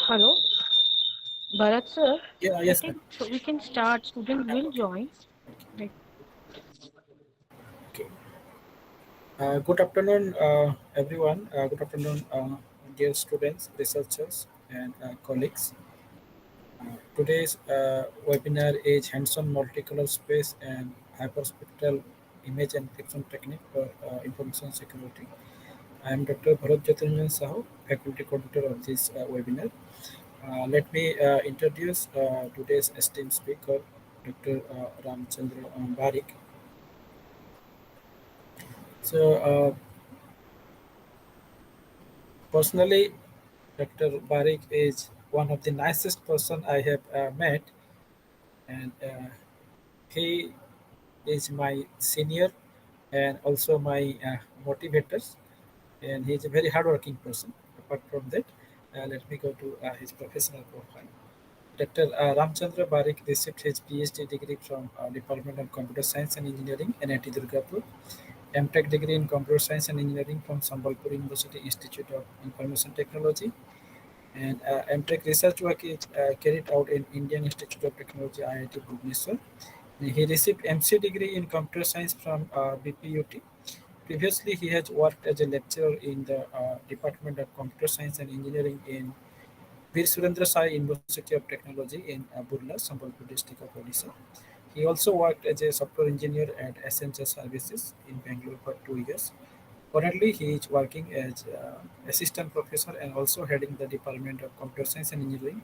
Hello, Bharat sir. Yeah, I yes, ma'am. think so we can start. Students will join. Right. Okay. Good afternoon, everyone. Good afternoon, dear students, researchers, and colleagues. Today's webinar is hands-on multicolor space and hyperspectral image encryption technique for information security. I am Dr. Bharat Jyotirnjan Sahu, faculty coordinator of this webinar. Let me introduce today's esteemed speaker, Dr. Chandra Barik. So, personally, Dr. Barik is one of the nicest person I have met, and he is my senior and also my motivators, and he is a very hardworking person. Apart from that, let me go to his professional profile. Dr. Ramchandra Barik received his PhD degree from Department of Computer Science and Engineering, NIT Durgapur, MTech degree in Computer Science and Engineering from Sambalpur University Institute of Information Technology, and MTech research work is carried out in Indian Institute of Technology IIT Bhubaneswar. He received MC degree in computer science from BPUT. Previously, he has worked as a lecturer in the Department of Computer Science and Engineering in Veer Surendra Sai University of Technology in Burla, Sambalpur district of Odisha. He also worked as a software engineer at Accenture Services in Bangalore for 2 years. Currently, he is working as assistant professor and also heading the Department of Computer Science and Engineering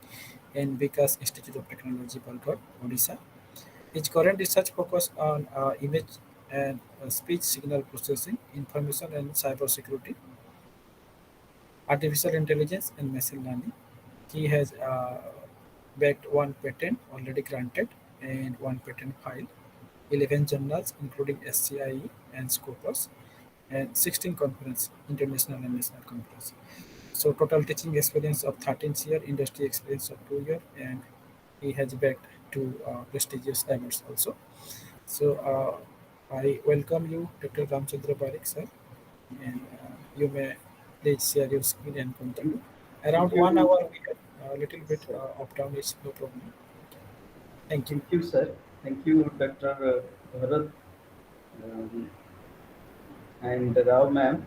in Vikash Institute of Technology, Bargarh, Odisha. His current research focus on image and speech signal processing, information and cyber security, artificial intelligence, and machine learning. He has backed one patent already granted and one patent filed, 11 journals including SCIE and Scopus, and 16 conference, international and national conference. So total teaching experience of 13 years, industry experience of 2 years, and he has backed two prestigious awards also. So I welcome you, Dr. Ramchandra Barik, sir, and you may please share your screen and continue. Around Thank 1 hour, you. we have a little bit Sir. of down is no problem. Thank you. Thank you, sir. Thank you, Dr. Bharat um, and Rao ma'am.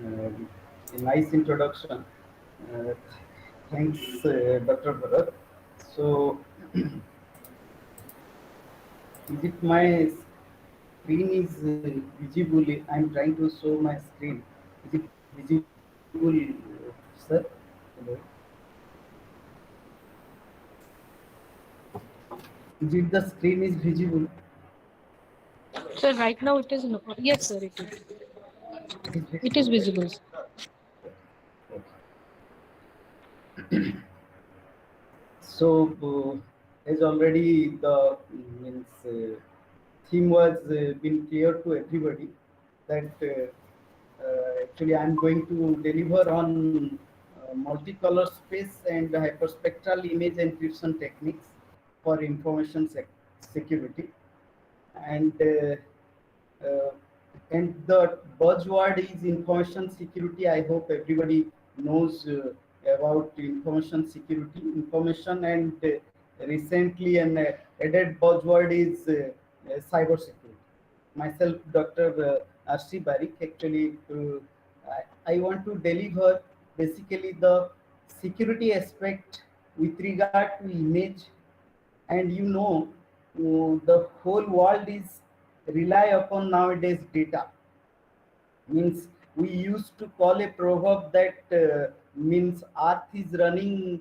A nice introduction. Uh, Thanks, Dr. Bharat. So, is it my screen is visible? I'm trying to show my screen. Is it visible, sir? Hello. Is it the screen is visible? So right now it is no. Yes, sir. It is. It is It is visible, right? visible. Okay. So, as already the means theme was been clear to everybody that actually I'm going to deliver on multicolor space and hyperspectral image encryption techniques for information security, and uh, and the buzzword is information security. I hope everybody knows about information security, information, and recently an added buzzword is cyber security. Myself, Dr. R.C. Barik, actually, I want to deliver basically the security aspect with regard to image, and the whole world is rely upon nowadays data. Means we used to call a proverb that means earth is running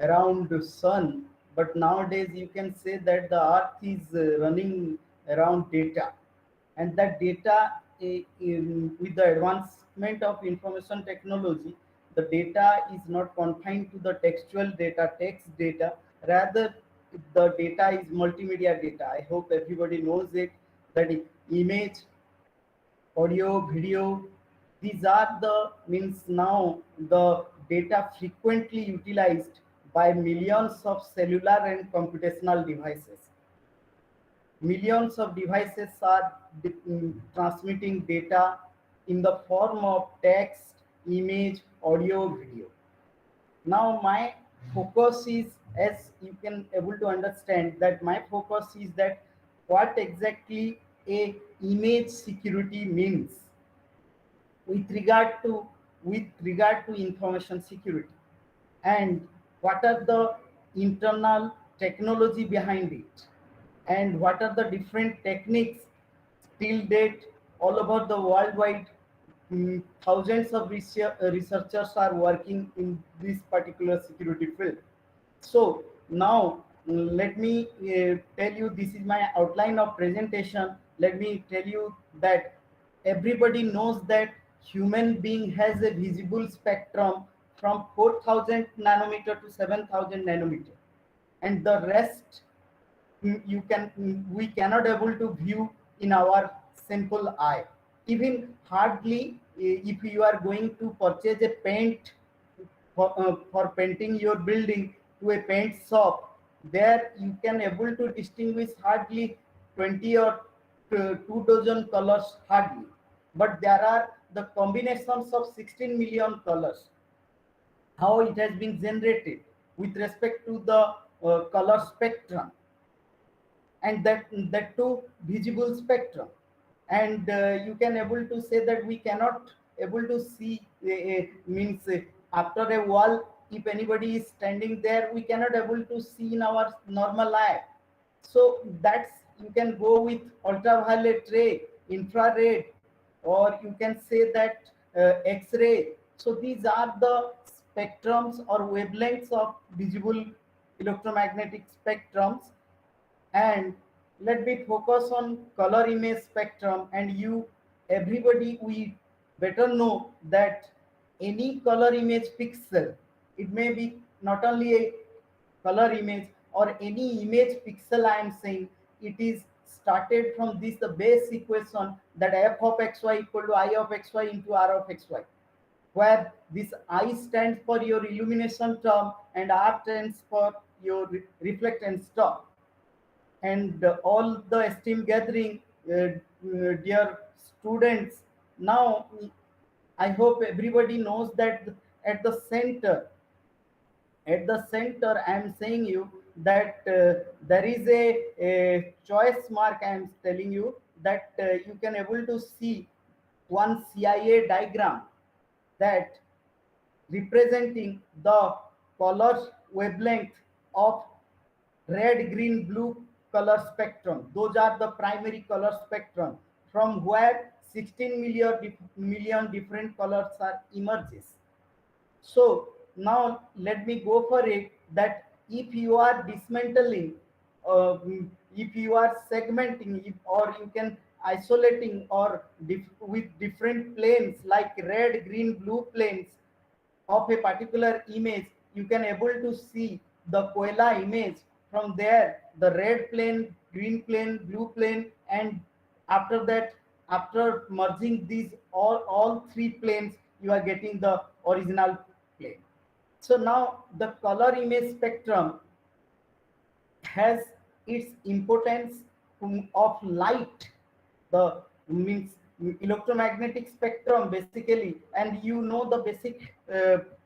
around the sun, but nowadays you can say that the earth is running around data, and that data with the advancement of information technology, the data is not confined to the textual data, text data, rather the data is multimedia data. I hope everybody knows it, that image, audio, video, these are the means now the data frequently utilized by millions of cellular and computational devices. Millions of devices are transmitting data in the form of text, image, audio, video. Now my focus is, as you can able to understand, that my focus is that what exactly a image security means with regard to information security, and what are the internal technology behind it, and what are the different techniques till date all over the worldwide. Thousands of researchers are working in this particular security field. So now let me tell you, this is my outline of presentation. Let me tell you that everybody knows that human being has a visible spectrum from 4000 nanometer to 7000 nanometer, and the rest we cannot able to view in our simple eye. Even hardly, if you are going to purchase a paint for painting your building to a paint shop, there you can able to distinguish hardly 20 or 2 dozen colors hardly, but there are the combinations of 16 million colors, how it has been generated with respect to the color spectrum, and that too visible spectrum. And you can able to say that we cannot able to see, means after a wall, if anybody is standing there, we cannot able to see in our normal eye. So that's, you can go with ultraviolet ray, infrared, or you can say that x-ray. So these are the spectrums or wavelengths of visible electromagnetic spectrums. And let me focus on color image spectrum. And you, everybody, we better know that any color image pixel, it may be not only a color image or any image pixel, I am saying, it is started from this the base equation, that f of xy equal to I of xy into r of xy, where this I stands for your illumination term and r stands for your reflectance term. And all the esteem gathering, dear students, now I hope everybody knows that at the center, I am saying you that there is a choice mark. I am telling you that you can able to see one CIA diagram, that representing the color wavelength of red, green, blue color spectrum. Those are the primary color spectrum from where 16 million different colors are emerges. So now let me go for it, that if you are dismantling, if you are segmenting, or you can isolating, or with different planes like red, green, blue planes of a particular image, you can able to see the koala image. From there, the red plane, green plane, blue plane, and after that, after merging these all three planes, you are getting the original plane. So now the color image spectrum has its importance of light, the means electromagnetic spectrum basically. And you know the basic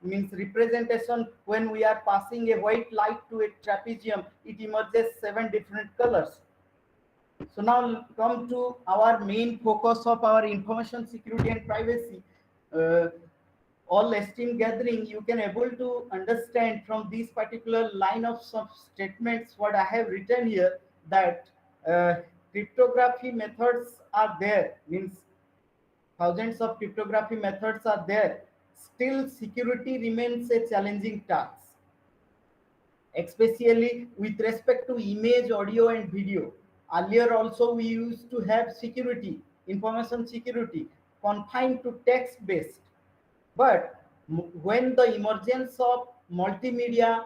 means representation, when we are passing a white light to a trapezium, it emerges 7 different colors. So now come to our main focus of our information security and privacy. uh, all esteem gathering, you can able to understand from these particular line of some statements what I have written here, that uh, cryptography methods are there, means thousands of cryptography methods are there, still security remains a challenging task, especially with respect to image, audio, and video. Earlier also we used to have security, information security confined to text based. But when the emergence of multimedia,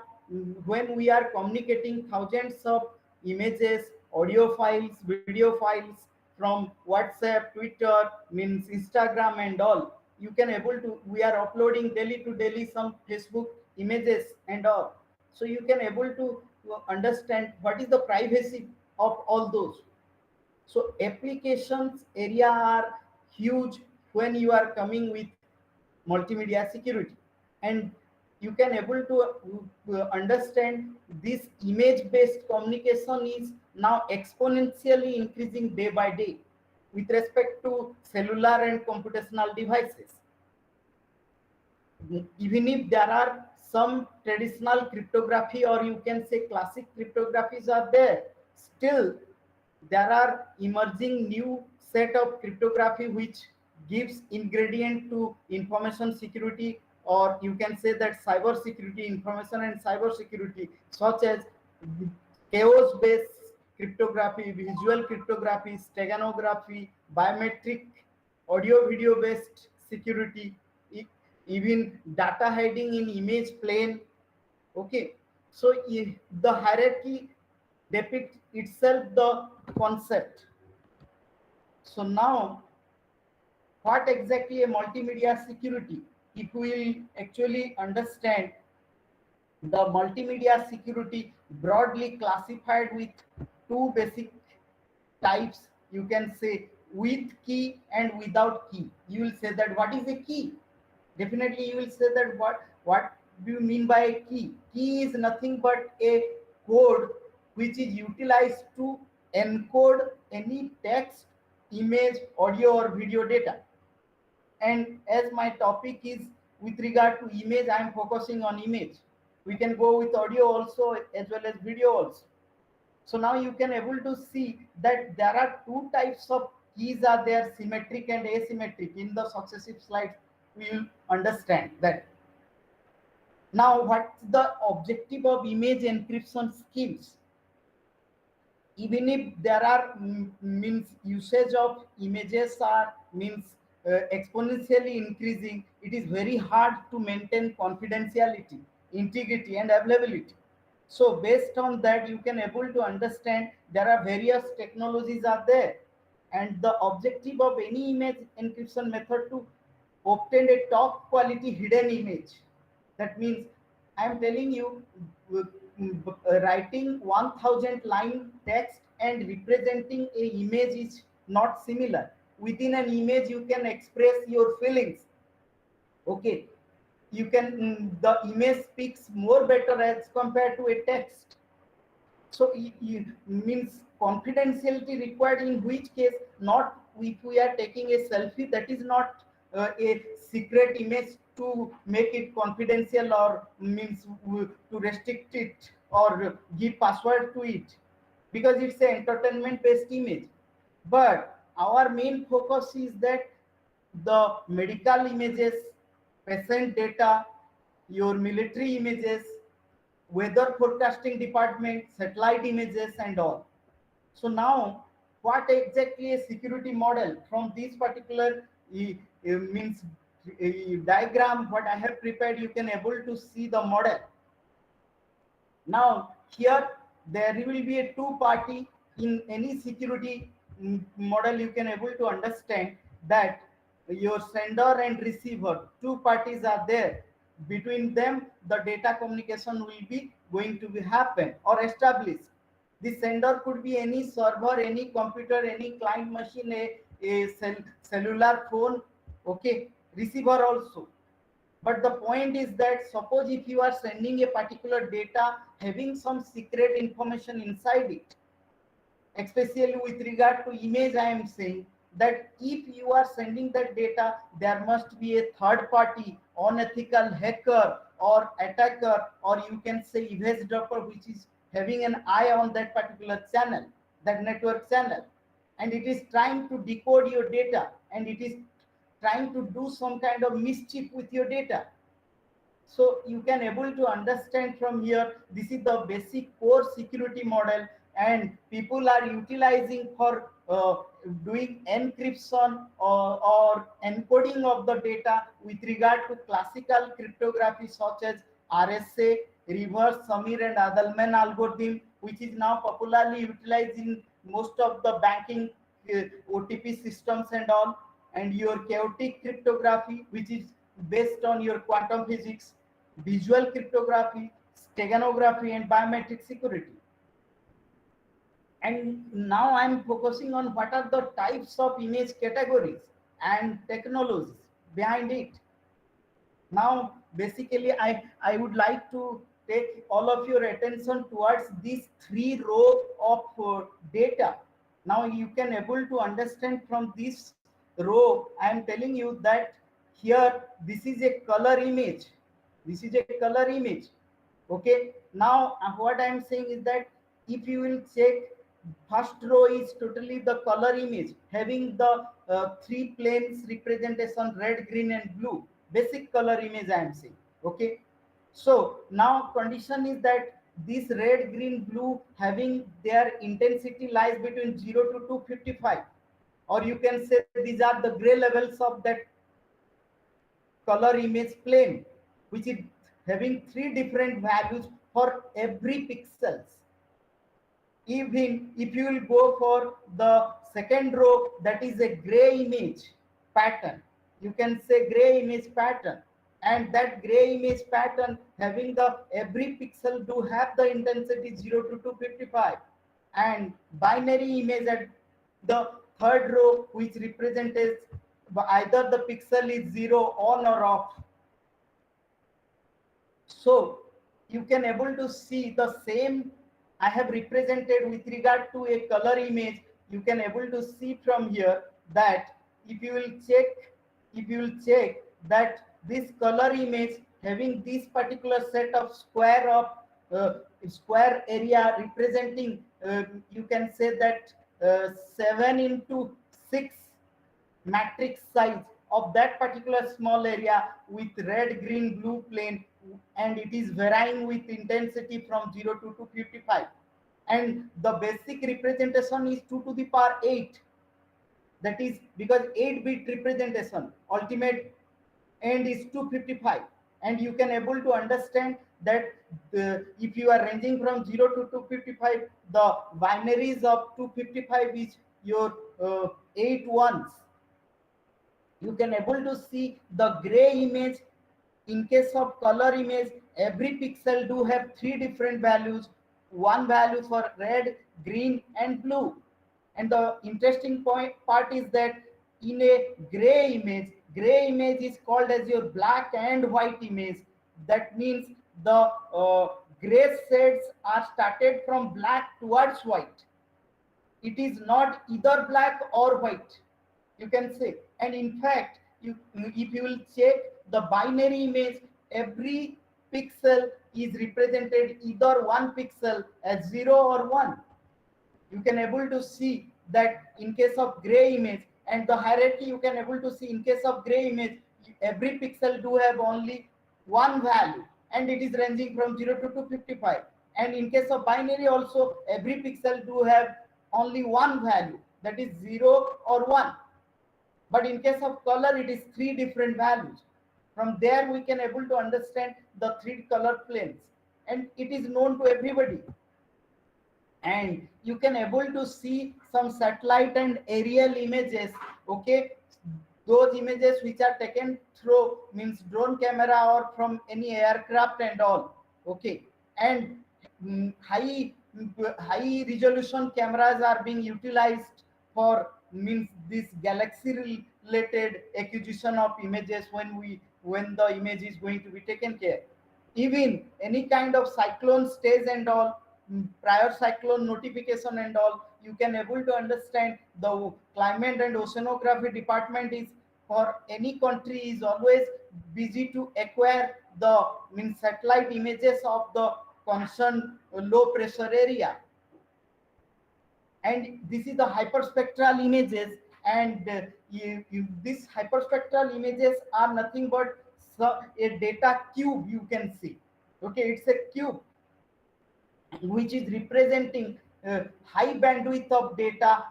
when we are communicating thousands of images, audio files, video files from WhatsApp, Twitter, means Instagram and all, you can able to, we are uploading daily to daily some Facebook images and all. So you can able to understand what is the privacy of all those. So applications area are huge, when you are coming with multimedia security. And you can able to understand this image based communication is now exponentially increasing day by day with respect to cellular and computational devices. Even if there are some traditional cryptography, or you can say classic cryptographies are there, still there are emerging new set of cryptography which gives ingredient to information security, or you can say that cyber security, information and cyber security, such as chaos based cryptography, visual cryptography, steganography, biometric, audio video based security, even data hiding in image plane. Okay, so the hierarchy depicts itself the concept. So now, what exactly a multimedia security? If we will actually understand the multimedia security, broadly classified with two basic types, you can say with key and without key. You will say that what is a key? Definitely you will say that what do you mean by a key? Key is nothing but a code which is utilized to encode any text, image, audio or video data. And as my topic is with regard to image, I am focusing on image. We can go with audio also as well as video also. So now you can able to see that there are two types of keys are there, symmetric and asymmetric. In the successive slides we will understand that. Now what's the objective of image encryption schemes? Even if there are means usage of images are means exponentially increasing, it is very hard to maintain confidentiality, integrity and availability. So based on that, you can able to understand there are various technologies are there, and the objective of any image encryption method to obtain a top quality hidden image. That means I am telling you, writing 1000 line text and representing a image is not similar. Within an image, you can express your feelings. Okay, you can the image speaks more better as compared to a text. So it means confidentiality required, in which case not if we are taking a selfie, that is not a secret image to make it confidential, or means to restrict it or give password to it, because it's an entertainment based image. But our main focus is that the medical images, patient data, your military images, weather forecasting department, satellite images and all. So now what exactly a security model from this particular means diagram what I have prepared, you can able to see the model. Now here there will be a two party in any security model. You can able to understand that your sender and receiver, two parties are there. Between them the data communication will be going to be happen or established. The sender could be any server, any computer, any client machine, cellular phone. Okay, receiver also. But the point is that suppose if you are sending a particular data having some secret information inside it, especially with regard to image, I am saying that if you are sending that data, there must be a third party, unethical hacker or attacker, or you can say eavesdropper, which is having an eye on that particular channel, that network channel, and it is trying to decode your data, and it is trying to do some kind of mischief with your data. So you can able to understand from here, this is the basic core security model, and people are utilizing for doing encryption or encoding of the data with regard to classical cryptography such as RSA, reverse Samir and Adalman algorithm, which is now popularly utilized in most of the banking OTP systems and all, and your chaotic cryptography, which is based on your quantum physics, visual cryptography, steganography, and biometric security. And now I'm focusing on what are the types of image categories. and technologies behind it. Now basically I would like to take all of your attention towards these three row of data. Now you can able to understand from this row I am telling you that here this is a color image, this is a color image. Okay, now what I am saying is that if you will check, first row is totally the color image having the three planes representation, red, green and blue, basic color image I am saying. Okay, so now condition is that this red, green, blue having their intensity lies between 0 to 255, or you can say these are the gray levels of that color image plane, which is having three different values for every pixels. Even if you will go for the second row, that is a gray image pattern, you can say gray image pattern, and that gray image pattern having the every pixel do have the intensity 0 to 255, and binary image at the third row, which represents either the pixel is 0 on or off. So you can able to see the same I have represented with regard to a color image. You can able to see from here that if you will check, if you will check that this color image having this particular set of square of square area representing you can say that 7 into 6 matrix size of that particular small area with red, green, blue plane, and it is varying with intensity from 0 to 255, and the basic representation is 2 to the power 8, that is because 8-bit representation ultimate end is 255, and you can able to understand that if you are ranging from 0 to 255, the binaries of 255 is your 8 ones. You can able to see the gray image. In case of color image, every pixel do have three different values, one value for red, green and blue. And the interesting part is that in a gray image is called as your black and white image. That means the gray shades are started from black towards white, it is not either black or white, you can say. And in fact, you if you will check the binary image, every pixel is represented either one pixel as 0 or 1. You can able to see that in case of gray image, and the hierarchy you can able to see in case of gray image, every pixel do have only one value, and it is ranging from 0 to 255. And in case of binary also, every pixel do have only one value, that is 0 or 1. But in case of color, it is three different values. From there we can able to understand the three color planes, and it is known to everybody. And you can able to see some satellite and aerial images. Okay, those images which are taken through means drone camera or from any aircraft and all. Okay, and high resolution cameras are being utilized for means this galaxy related acquisition of images when the image is going to be taken care. Even any kind of cyclone stays and all, prior cyclone notification and all, you can able to understand the climate and oceanography department is for any country is always busy to acquire the means satellite images of the concerned low pressure area. And this is the hyperspectral images, and these hyperspectral images are nothing but a data cube, you can see. Okay, it's a cube which is representing high bandwidth of data,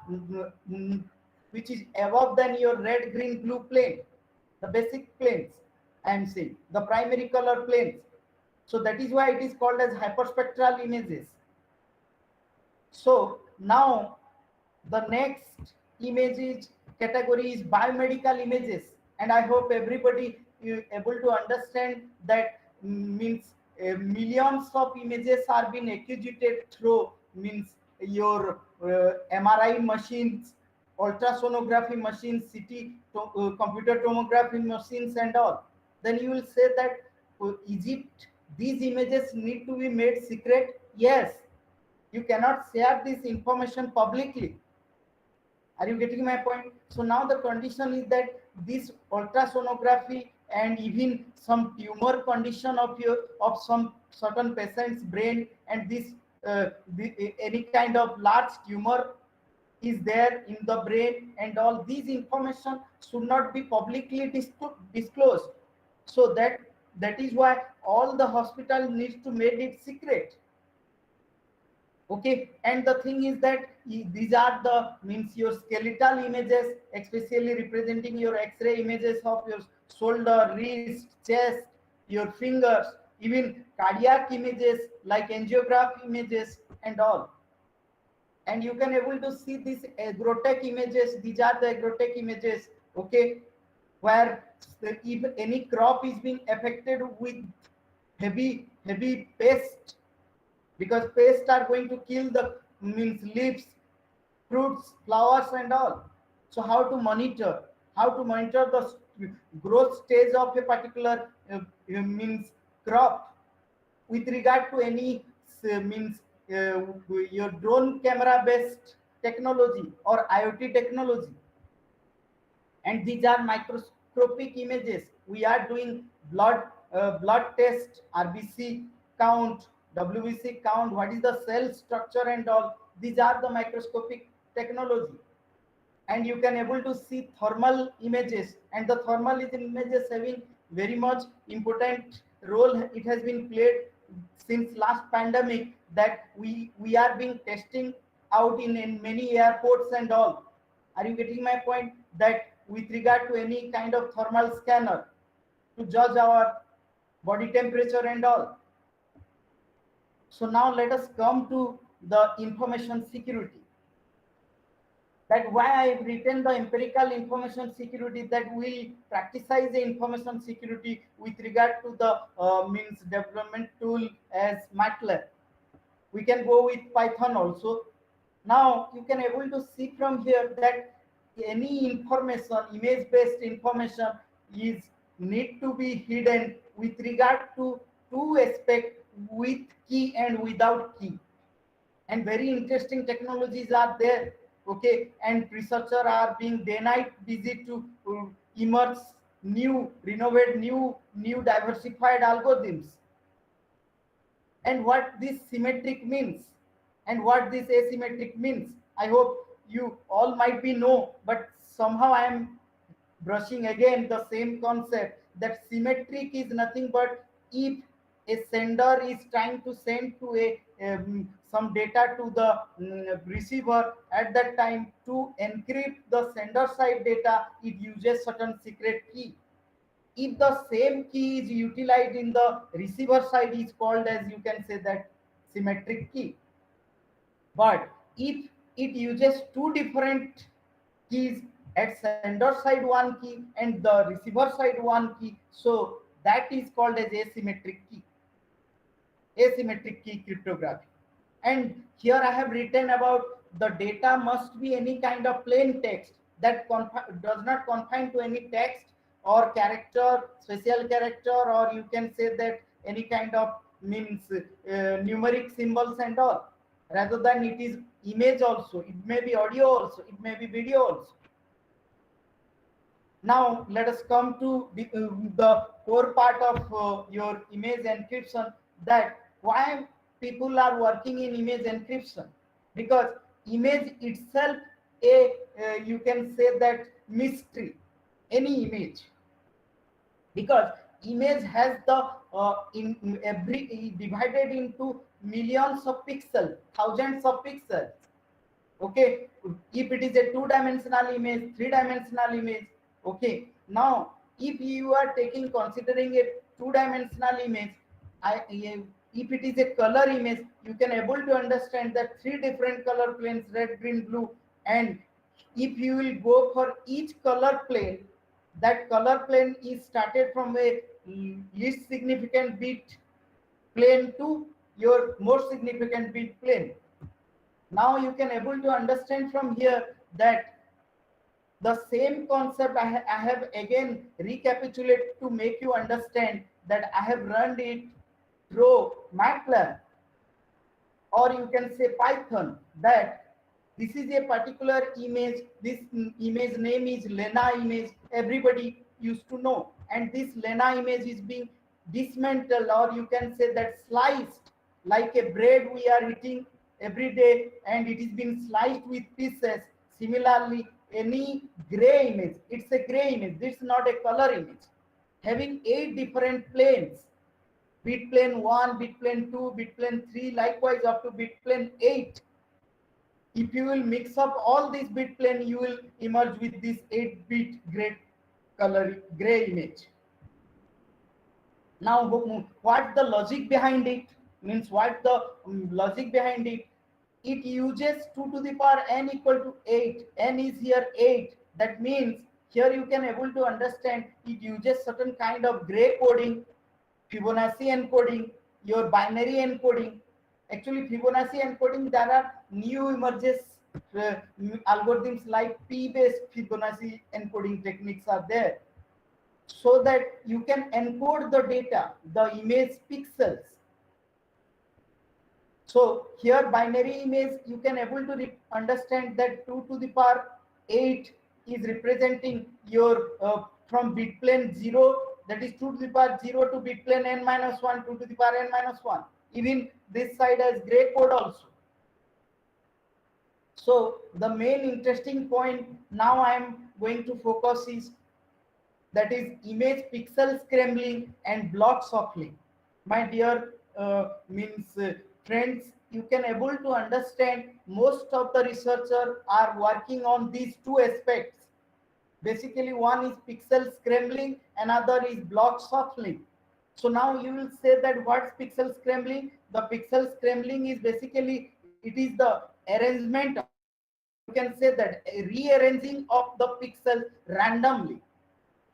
which is above than your red, green, blue plane, the basic planes I am saying, the primary color planes. So that is why it is called as hyperspectral images. So now the next images category is biomedical images, and I hope everybody is able to understand that means millions of images are being acquisited through means your MRI machines ultrasonography machines, computer tomography machines and all, then you will say that Egypt, these images need to be made secret. Yes, you cannot share this information publicly. Are you getting my point? So now the condition is that this ultrasonography and even some tumor condition of some certain patient's brain, and this any kind of large tumor is there in the brain, and all these information should not be publicly disclosed. So that is why all the hospital needs to make it secret. Okay, and the thing is that these are the means your skeletal images, especially representing your x-ray images of your shoulder, wrist, chest, your fingers, even cardiac images like angiograph images and all. And you can able to see these agrotech images. These are the agrotech images, okay, where if any crop is being affected with heavy pest, because pests are going to kill the means leaves, fruits, flowers and all. So how to monitor the growth stage of a particular means crop with regard to any means your drone camera based technology or IoT technology. And these are microscopic images. We are doing blood test, RBC count, WBC count, what is the cell structure and all. These are the microscopic technology. And you can able to see thermal images, and the thermal images having very much important role. It has been played since last pandemic, that we are being testing out in many airports and all. Are you getting my point? That with regard to any kind of thermal scanner to judge our body temperature and all. So now let us come to the information security. That why I have written the empirical information security, that will practice the information security with regard to the means development tool as MATLAB. We can go with Python also. Now you can able to see from here that any information, image based information, is need to be hidden with regard to two aspects, with key and without key. And very interesting technologies are there, okay, and researchers are being day night busy to emerge new, renovate new diversified algorithms. And what this symmetric means and what this asymmetric means, I hope you all might be know, but somehow I am brushing again the same concept, that symmetric is nothing but if a sender is trying to send to a some data to the receiver, at that time to encrypt the sender side data, it uses certain secret key. If the same key is utilized in the receiver side, is called as, you can say that, symmetric key. But if it uses two different keys, at sender side one key and the receiver side one key, so that is called as asymmetric key cryptography. And here I have written about the data must be any kind of plain text that does not confine to any text or character, special character, or you can say that any kind of means numeric symbols and all. Rather than it is image also, it may be audio also, it may be video also. Now let us come to the core part of your image encryption, that why people are working in image encryption. Because image itself a you can say that mystery, any image, because image has the in every divided into millions of pixels, thousands of pixels. Okay, if it is a two-dimensional image, three-dimensional image. Okay, now if you are taking considering a two-dimensional image, if it is a color image, you can able to understand that three different color planes, red, green, blue. And if you will go for each color plane, that color plane is started from a least significant bit plane to your more significant bit plane. Now you can able to understand from here that The same concept I have again recapitulated to make you understand that I have run it through MATLAB, or you can say Python, that this is a particular image. This image name is Lena image. Everybody used to know. And this Lena image is being dismantled, or you can say that sliced like a bread we are eating every day, and it is being sliced with pieces. Similarly, any gray image, it's a gray image. This is not a color image. Having 8 different planes, bit plane 1, bit plane 2, bit plane 3, likewise up to bit plane 8. If you will mix up all these bit plane, you will emerge with this 8-bit gray color, gray image. Now, what the logic behind it? Means what the logic behind it? It uses 2 to the power n equal to 8. N is here 8. That means here you can able to understand it uses certain kind of gray coding, Fibonacci encoding, your binary encoding. Actually, Fibonacci encoding, there are new emerges algorithms like P-based Fibonacci encoding techniques are there, so that you can encode the data, the image pixels. So here binary image, you can able to understand that 2 to the power 8 is representing your from bit plane 0, that is 2 to the power 0 to bit plane n minus 1, 2 to the power n minus 1. Even this side has gray code also. So the main interesting point now I am going to focus is, that is image pixel scrambling and block shuffling. My dear friends, you can able to understand most of the researchers are working on these two aspects. Basically, one is pixel scrambling, another is block shuffling. So now you will say that what's pixel scrambling? The pixel scrambling is basically, it is the arrangement, or you can say that a rearranging of the pixel randomly.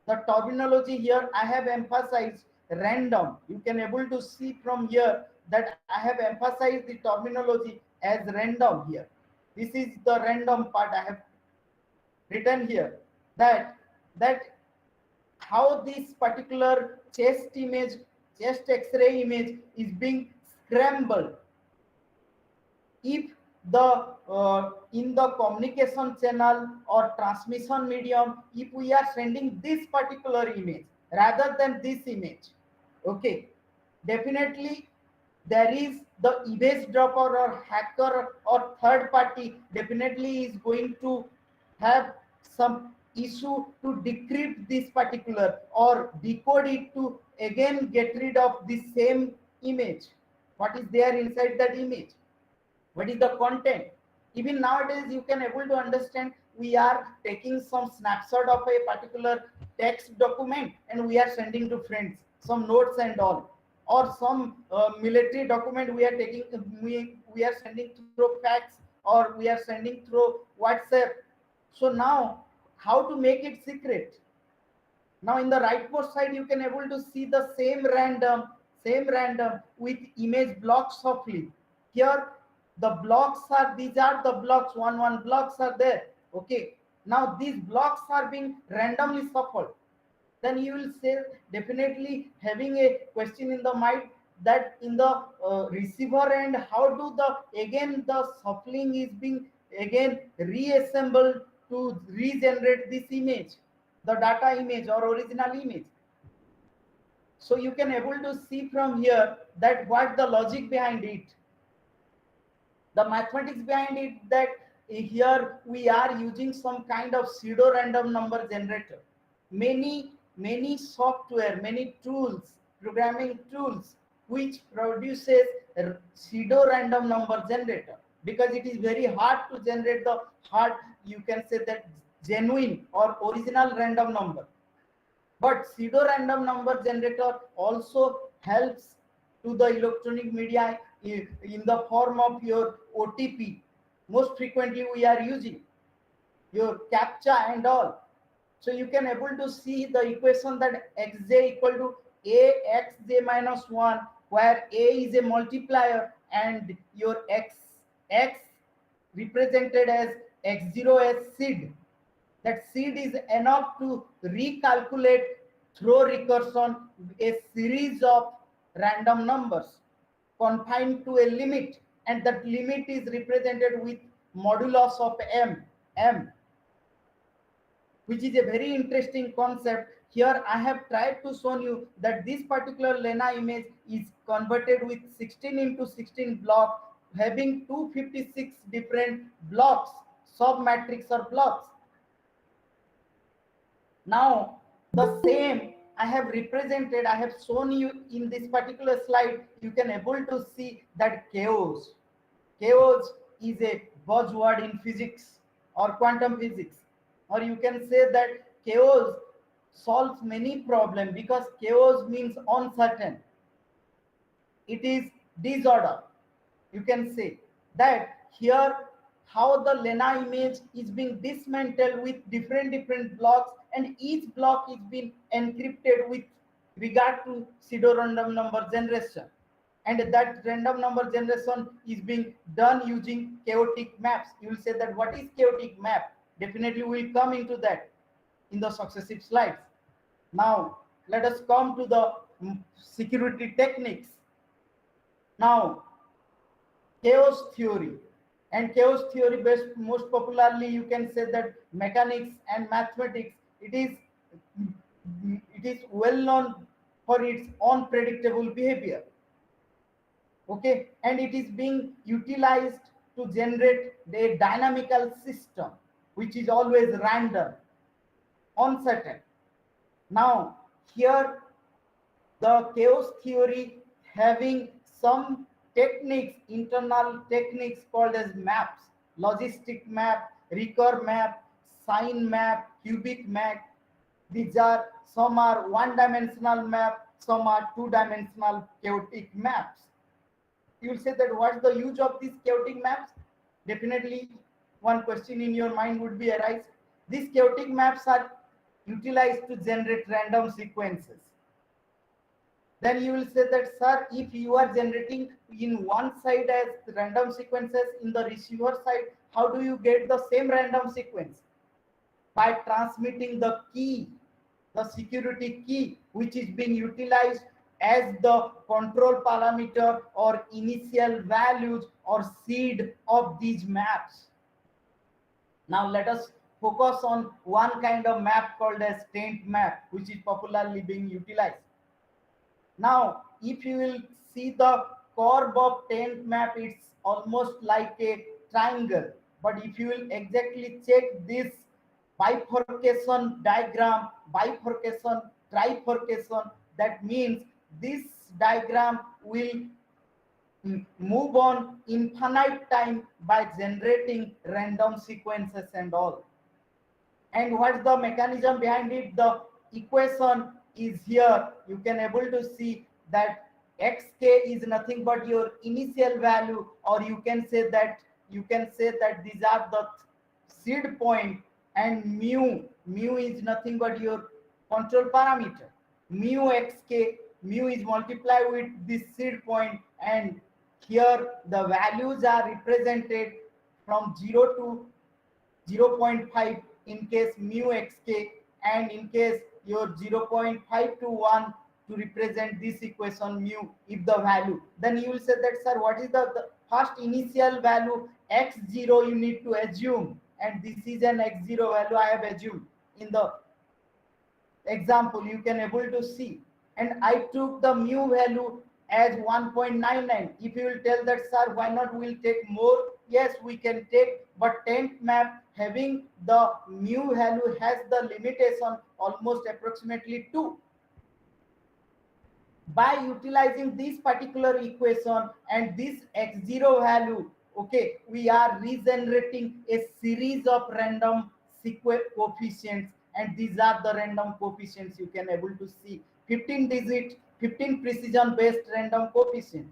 The terminology here I have emphasized random. You can able to see from here that I have emphasized the terminology as random here. This is the random part I have written here, that how this particular chest image, chest x-ray image is being scrambled. If the in the communication channel or transmission medium, if we are sending this particular image rather than this image, okay, definitely there is the eavesdropper or hacker or third party definitely is going to have some issue to decrypt this particular or decode it to again get rid of the same image, what is there inside that image, what is the content. Even nowadays you can able to understand, we are taking some snapshot of a particular text document and we are sending to friends, some notes and all, or some military document we are taking, we are sending through fax, or we are sending through WhatsApp. So now how to make it secret? Now in the rightmost side you can able to see the same random with image blocks softly. Here the blocks are, these are the blocks, one blocks are there. Okay, now these blocks are being randomly shuffled. Then you will say definitely having a question in the mind, that in the receiver end, how do the again the shuffling is being again reassembled to regenerate this image, the data image or original image. So you can able to see from here that what the logic behind it, the mathematics behind it, that here we are using some kind of pseudo random number generator. Many software, many tools, programming tools which produces a pseudo random number generator, because it is very hard to generate the hard, you can say that genuine or original random number. But pseudo random number generator also helps to the electronic media in the form of your OTP. Most frequently we are using your captcha and all. So you can able to see the equation that xj equal to a xj minus 1, where a is a multiplier and your x represented as x0 as seed. That seed is enough to recalculate through recursion a series of random numbers confined to a limit, and that limit is represented with modulus of m, which is a very interesting concept. Here I have tried to show you that this particular Lena image is converted with 16 into 16 block, having 256 different blocks, sub-matrix or blocks. Now the same I have represented, I have shown you in this particular slide. You can able to see that chaos is a buzzword in physics or quantum physics, or you can say that chaos solves many problems, because chaos means uncertain, it is disorder. You can say that here how the Lena image is being dismantled with different blocks, and each block is being encrypted with regard to pseudo random number generation, and that random number generation is being done using chaotic maps. You will say that what is chaotic map? Definitely we'll come into that in the successive slides. Now let us come to the security techniques. Now chaos theory, and chaos theory based most popularly you can say that mechanics and mathematics. It is well known for its unpredictable behavior, okay, and it is being utilized to generate a dynamical system which is always random, uncertain. Now here the chaos theory having some techniques, internal techniques called as maps: logistic map, recur map, sign map, cubic map. These are, some are one dimensional map, some are two dimensional chaotic maps. You will say that what's the use of these chaotic maps? Definitely one question in your mind would be arise. These chaotic maps are utilized to generate random sequences. Then you will say that, sir, if you are generating in one side as random sequences, in the receiver side, how do you get the same random sequence? By transmitting the key, the security key, which is being utilized as the control parameter or initial values or seed of these maps. Now let us focus on one kind of map called as taint map, which is popularly being utilized. Now if you will see the curve of taint map, it's almost like a triangle, but if you will exactly check this bifurcation diagram, bifurcation, trifurcation, that means this diagram will move on infinite time by generating random sequences and all. And what's the mechanism behind it? The equation is here. You can able to see that xk is nothing but your initial value, or you can say that these are the seed point, and mu is nothing but your control parameter. Mu xk, mu is multiplied with this seed point, and here the values are represented from 0 to 0.5 in case mu xk, and in case your 0.5 to 1 to represent this equation mu if the value. Then you will say that, sir, what is the first initial value? X0 you need to assume, and this is an x0 value I have assumed in the example. You can able to see, and I took the mu value as 1.99. If you will tell that, sir, why not we'll take more? Yes, we can take, but taint map having the mu value has the limitation almost approximately 2. By utilizing this particular equation and this x0 value, okay, we are regenerating a series of random coefficients, and these are the random coefficients you can able to see: 15 digit, 15 precision based random coefficient.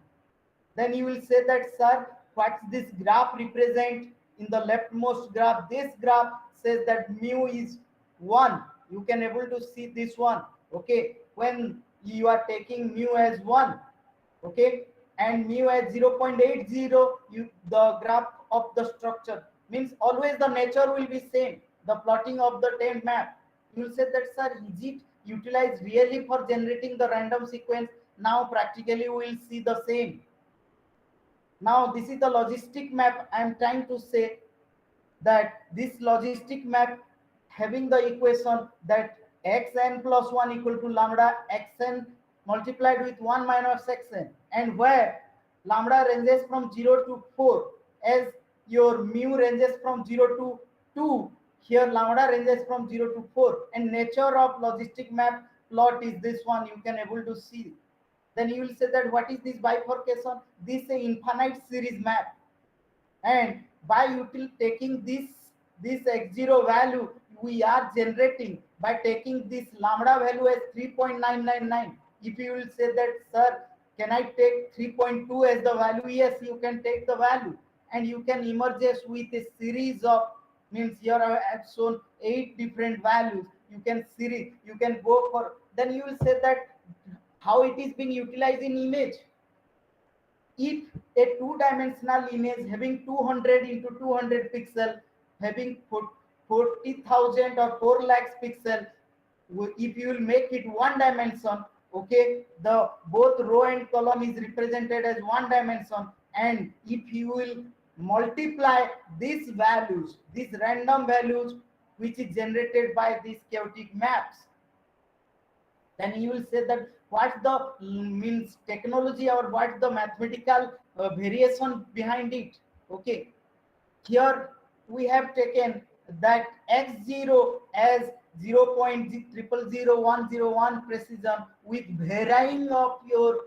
Then you will say that, sir, what this graph represent? In the leftmost graph, this graph says that mu is 1. You can able to see this one, okay, when you are taking mu as 1, okay, and mu as 0.80, you the graph of the structure means always the nature will be same. the plotting of the tent map. You will say that, sir, is it utilized really for generating the random sequence? Now practically we will see the same. Now this is the logistic map. I am trying to say that this logistic map having the equation that xn plus 1 equal to lambda xn multiplied with 1 minus xn, and where lambda ranges from 0 to 4, as your mu ranges from 0 to 2, here lambda ranges from 0 to 4, and nature of logistic map plot is this one, you can able to see. Then you will say that what is this bifurcation? This is a infinite series map, and by taking this x0 value, we are generating by taking this lambda value as 3.999. If you will say that, sir, can I take 3.2 as the value? Yes, you can take the value, and you can emerge with a series of, means here I have shown 8 different values. You can series, you can go for, then you will say that how it is being utilized in image. If a two-dimensional image having 200 into 200 pixel, having 40,000 or 4 lakhs pixel, if you will make it one dimension, okay, the both row and column is represented as one dimension, and if you will multiply these values, these random values which is generated by these chaotic maps, then you will say that what's the means technology or what's the mathematical variation behind it. Okay, here we have taken that x0 as 0.000101 precision with varying of your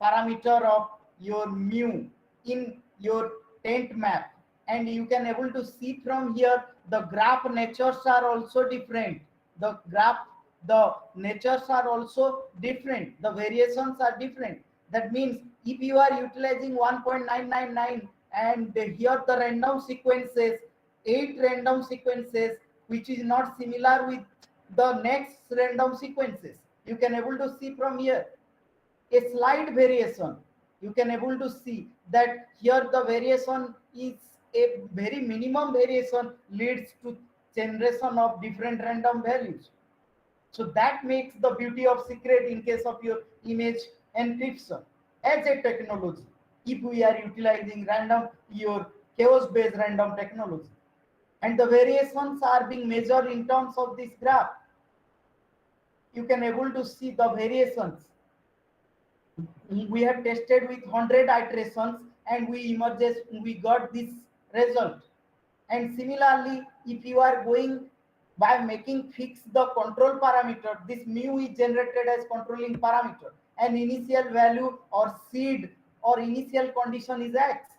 parameter of your mu in your tent map, and you can able to see from here the graph natures are also different, the graph, the natures are also different, the variations are different. That means if you are utilizing 1.999 and here the random sequences, 8 random sequences which is not similar with the next random sequences, you can able to see from here a slight variation. You can able to see that here the variation is a very minimum variation leads to generation of different random values. So that makes the beauty of secret in case of your image encryption as a technology. If we are utilizing random, your chaos based random technology, and the variations are being measured in terms of this graph, you can able to see the variations. We have tested with 100 iterations and we got this result. And similarly, if you are going by making fix the control parameter, this mu is generated as controlling parameter, and initial value or seed or initial condition is x.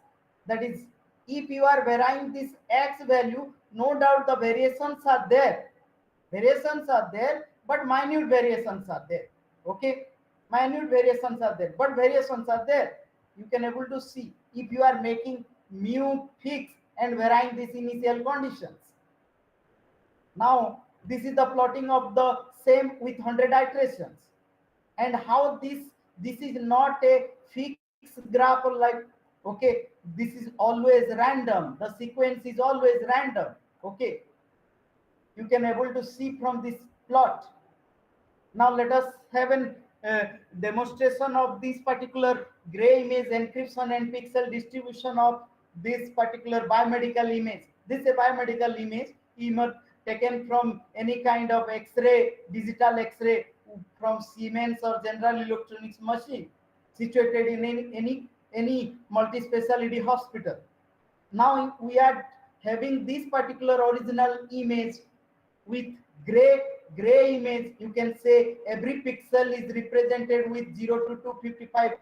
That is, if you are varying this x value, no doubt the variations are there, but minute variations are there. Okay, minute variations are there, but variations are there. You can able to see if you are making mu fix and varying these initial conditions. Now this is the plotting of the same with 100 iterations, and how this is not a fixed graph like, okay, this is always random, the sequence is always random. Okay, you can able to see from this plot. Now let us have an demonstration of this particular gray image encryption and pixel distribution of this particular biomedical image. This is a biomedical image taken from any kind of X-ray, digital X-ray from Siemens or General Electronics machine situated in any multi-specialty hospital. Now we are having this particular original image with gray image. You can say every pixel is represented with 0 to 255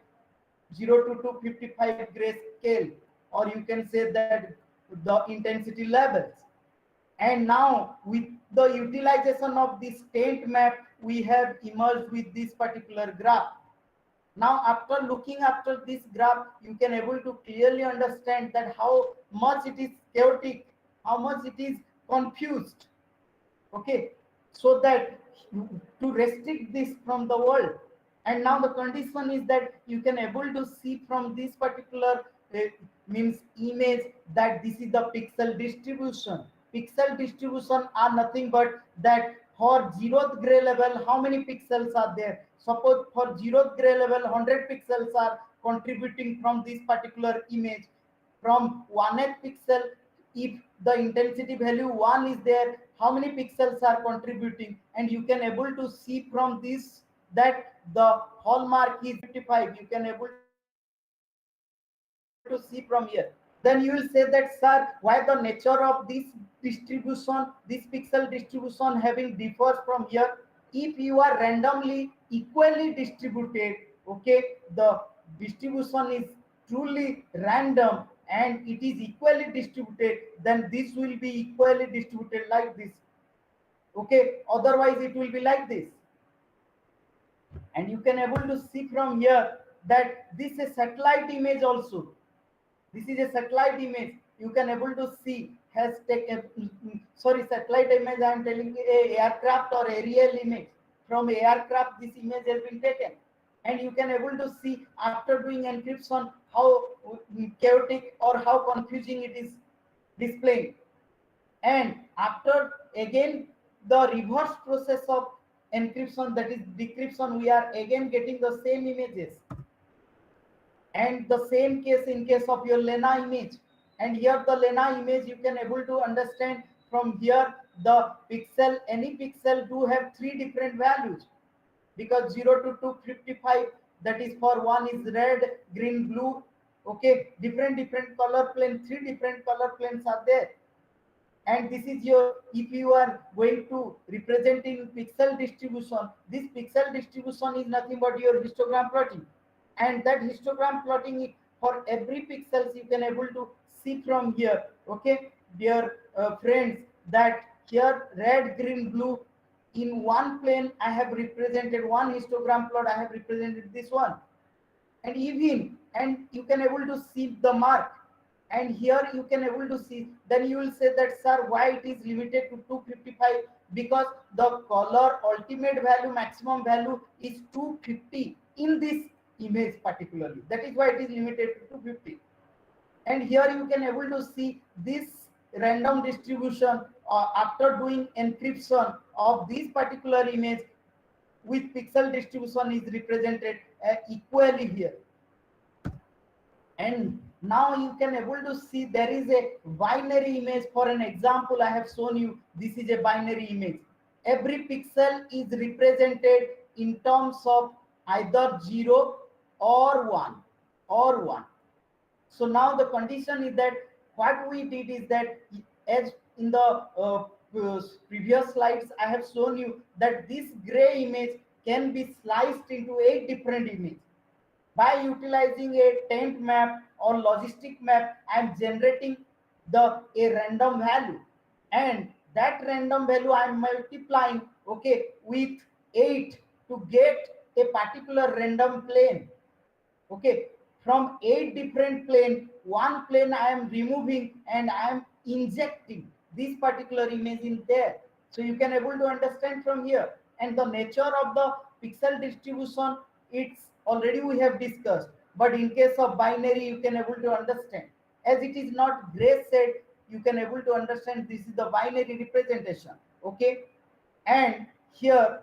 gray scale, or you can say that the intensity levels. And now with the utilization of this tent map, we have emerged with this particular graph. Now after looking after this graph, you can able to clearly understand that how much it is chaotic, how much it is confused. Okay, so that to restrict this from the world. And now the condition is that you can able to see from this particular means image that this is the pixel distribution. pixel distribution are nothing but that for zeroth gray level how many pixels are there. Suppose for zeroth gray level 100 pixels are contributing from this particular image. From 1th pixel, if the intensity value 1 is there, how many pixels are contributing, and you can able to see from this that the hallmark is 55. You can able to see from here. Then you will say that, sir, why the nature of this distribution, this pixel distribution having differs from here. If you are randomly equally distributed, okay, the distribution is truly random and it is equally distributed, then this will be equally distributed like this. Okay, otherwise it will be like this. And you can able to see from here that this is satellite image also. This is a satellite image. You can able to see has taken, sorry, satellite image I am telling you, a aircraft or aerial image. From aircraft this image has been taken, and you can able to see after doing encryption how chaotic or how confusing it is displaying. And after again the reverse process of encryption, that is decryption, we are again getting the same images. And the same case in case of your Lena image. And here the Lena image you can able to understand from here the pixel, any pixel do have three different values, because 0 to 255, that is for one is red, green, blue. Okay, different color plane, three different color planes are there. And this is your, if you are going to represent in pixel distribution, this pixel distribution is nothing but your histogram plotting. And that histogram plotting for every pixels you can able to see from here. Okay, dear friends, that here red, green, blue, in one plane I have represented one histogram plot, I have represented this one. And even, and you can able to see the mark, and here you can able to see. Then you will say that, sir, why it is limited to 255? Because the color ultimate value, maximum value is 250 in this image particularly, that is why it is limited to 250. And here you can able to see this random distribution after doing encryption of this particular image with pixel distribution is represented equally here. And now you can able to see there is a binary image. For an example I have shown you, this is a binary image. Every pixel is represented in terms of either 0 or 1. So now the condition is that what we did is that, as in the previous slides I have shown you, that this gray image can be sliced into 8 different images. By utilizing a tent map or logistic map, I am generating a random value, and that random value I am multiplying, okay, with 8 to get a particular random plane. Okay, from 8 different plane, one plane I am removing and I am injecting this particular image in there. So you can able to understand from here. And the nature of the pixel distribution, it's already we have discussed, but in case of binary you can able to understand, as it is not gray set, you can able to understand this is the binary representation. Okay, and here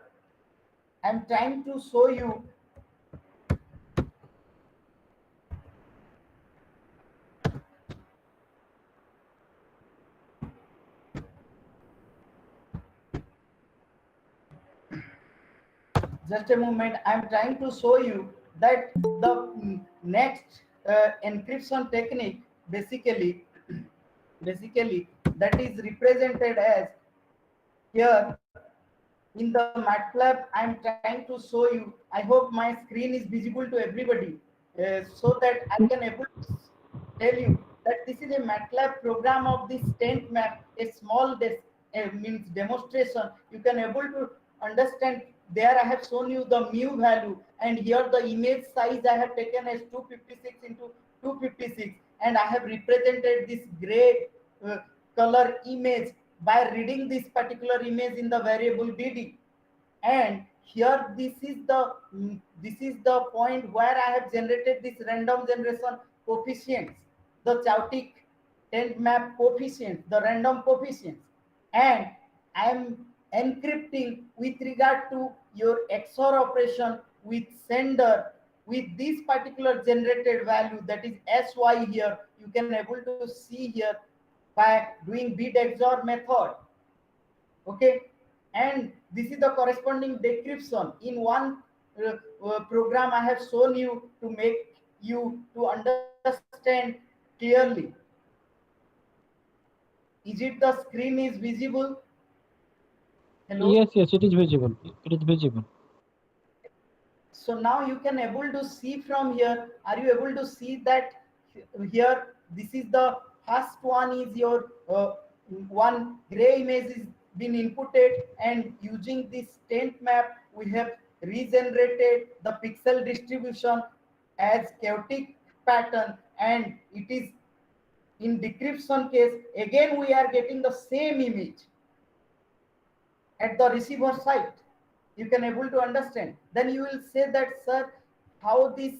I'm trying to show you just a moment. I'm trying to show you that the next encryption technique basically that is represented as here in the MATLAB. I'm trying to show you, I hope my screen is visible to everybody, so that I can able to tell you that this is a MATLAB program of this tent map, a small means demonstration. You can able to understand. There I have shown you the mu value, and here the image size I have taken as 256 into 256, and I have represented this gray color image by reading this particular image in the variable dd. And here this is the point where I have generated this random generation coefficients, the chaotic tent map coefficients, the random coefficients, and I am encrypting with regard to your XOR operation with sender with this particular generated value, that is SY here. You can able to see here by doing bit XOR method. Okay, and this is the corresponding decryption in one program I have shown you to make you to understand clearly. Is it the screen is visible? Hello. Yes, yes, it is visible. It is visible. So now you can able to see from here. Are you able to see that here? This is the first one is your one gray image is been inputted, and using this tent map we have regenerated the pixel distribution as chaotic pattern, and it is in decryption case again we are getting the same image at the receiver side. You can able to understand, then you will say that, sir, how this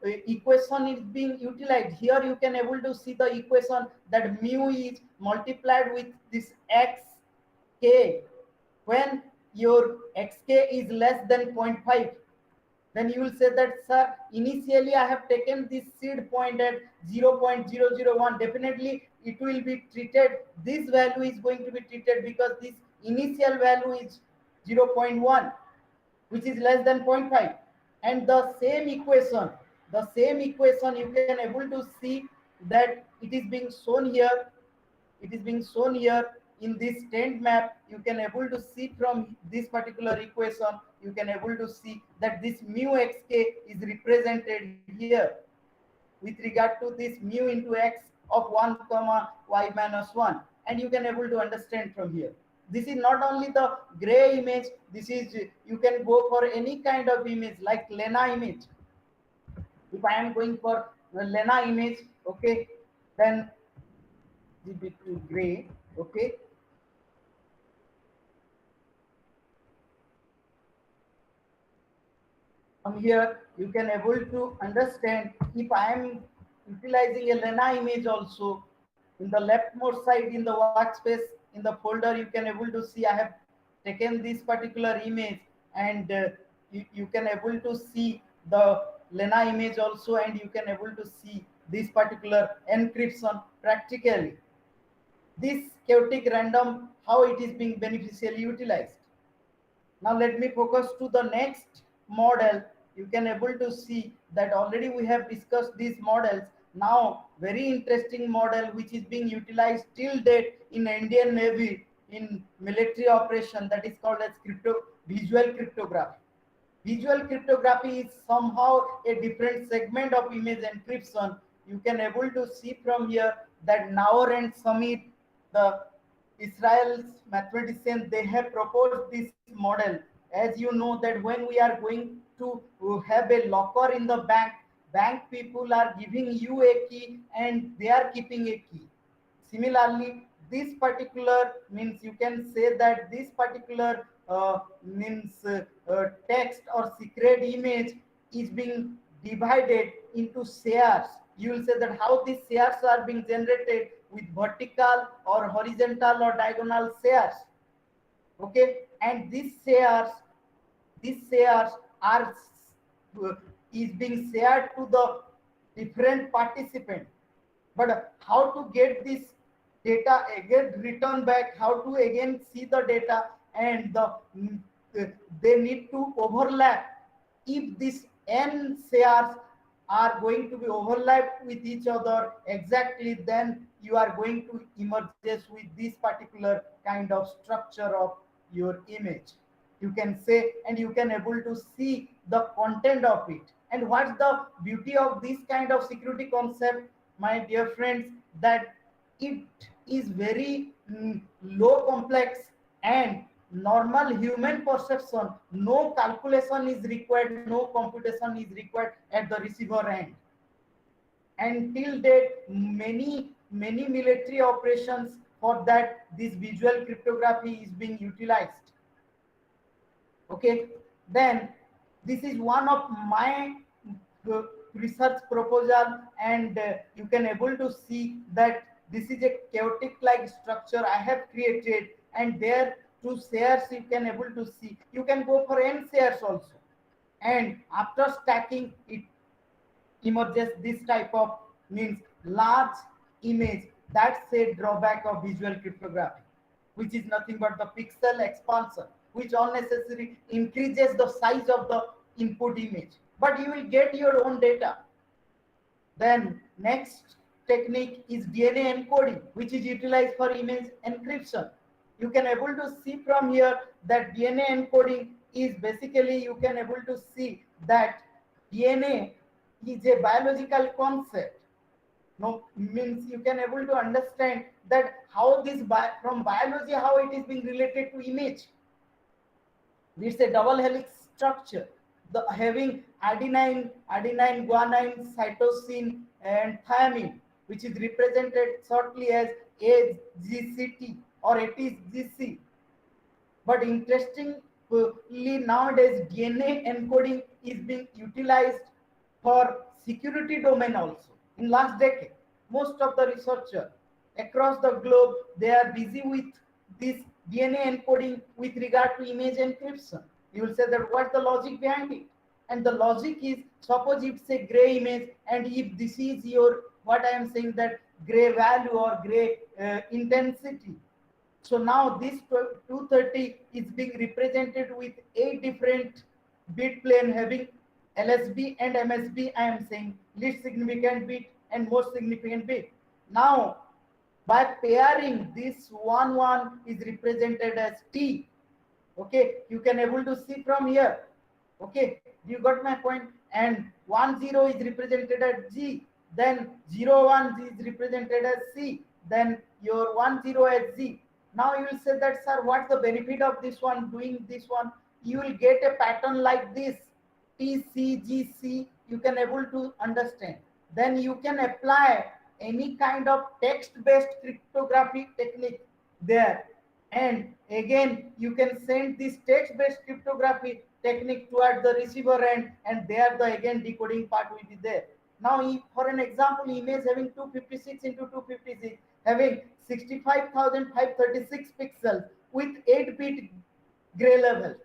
equation is being utilized. Here you can able to see the equation that mu is multiplied with this x k when your xk is less than 0.5. Then you will say that, sir, initially I have taken this seed point at 0.001. Definitely it will be treated, this value is going to be treated because this initial value is 0.1, which is less than 0.5. And the same equation you can able to see that it is being shown here. It is being shown here in this tent map. You can able to see from this particular equation, you can able to see that this mu xk is represented here with regard to this mu into x of 1 comma y minus 1, and you can able to understand from here. This is not only the gray image, this is, you can go for any kind of image like Lena image. If I am going for the Lena image, okay, then the bit gray, okay. From here you can able to understand, if I am utilizing a Lena image also, in the leftmost side in the workspace in the folder you can able to see I have taken this particular image, and you can able to see the Lena image also, and you can able to see this particular encryption practically. This chaotic random, how it is being beneficially utilized. Now let me focus to the next model. You can able to see that already we have discussed these models. Now very interesting model which is being utilized till date in Indian Navy in military operation, that is called as visual cryptography. Visual cryptography is somehow a different segment of image encryption. You can able to see from here that Naor and Samit, the Israel's mathematicians, they have proposed this model. As you know that when we are going to have a locker in the bank, bank people are giving you a key and they are keeping a key. Similarly, this particular means, you can say that this particular means text or secret image is being divided into shares. You will say that how these shares are being generated with vertical or horizontal or diagonal shares. Okay, and these shares are is being shared to the different participant. But how to get this data again return back, how to again see the data, and they need to overlap. If these n shares are going to be overlapped with each other exactly, then you are going to emerges with this particular kind of structure of your image, you can say, and you can able to see the content of it. And what's the beauty of this kind of security concept, my dear friends, that it is very low complex, and normal human perception, no calculation is required, no computation is required at the receiver end. Until date, many military operations, for that this visual cryptography is being utilized. Okay, then this is one of my research proposal, and you can able to see that this is a chaotic like structure I have created, and there two shares you can able to see. You can go for n shares also, and after stacking it emerges this type of means large image. That's a drawback of visual cryptography, which is nothing but the pixel expansion, which unnecessarily increases the size of the input image, but you will get your own data. Then next technique is DNA encoding, which is utilized for image encryption. You can able to see from here that DNA encoding is basically, you can able to see that DNA is a biological concept. No, means you can able to understand that how this from biology how it is being related to image. It's a double helix structure, the having adenine, guanine, cytosine, and thymine, which is represented shortly as AGCT or ATGC. But interestingly, nowadays DNA encoding is being utilized for security domain also. In last decade, most of the researchers across the globe, they are busy with this DNA encoding with regard to image encryption. You will say that what's the logic behind it? And the logic is, suppose it's a gray image, and if this is your, what I am saying, that gray value or gray intensity. So now this 230 is being represented with 8 different bit plane having LSB and MSB. I am saying least significant bit and most significant bit. Now by pairing, this 1 is represented as T. Okay, you can able to see from here. Okay, you got my point. And 10 is represented as G. Then 01 is represented as C. Then your 10 as Z. Now you will say that, sir, what's the benefit of this one, doing this one? You will get a pattern like this, TCGC. You can able to understand. Then you can apply any kind of text-based cryptography technique there. And again, you can send this text-based cryptography technique towards the receiver end, and there the again decoding part will be there. Now, if, for an example, image having 256 into 256, having 65,536 pixels with 8-bit gray levels.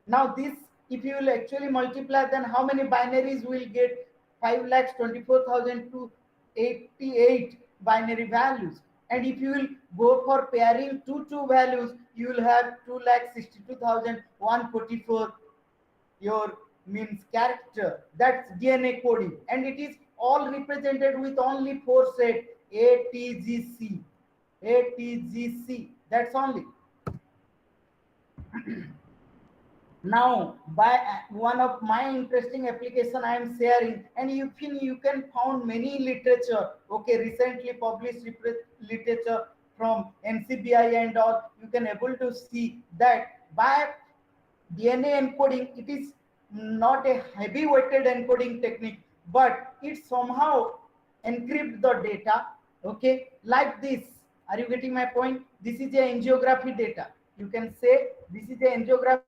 Now this, if you will actually multiply, then how many binaries will get? 5,24,288 binary values. And if you will go for pairing two values, you will have 2,62,144 your means character. That's DNA coding, and it is all represented with only 4 set ATGC. ATGC. That's only. Now by one of my interesting application I am sharing, and you can found many literature, okay, recently published literature from NCBI and all. You can able to see that by DNA encoding, it is not a heavy weighted encoding technique, but it somehow encrypt the data, okay, like this. Are you getting my point? This is a angiography data. You can say this is a angiography.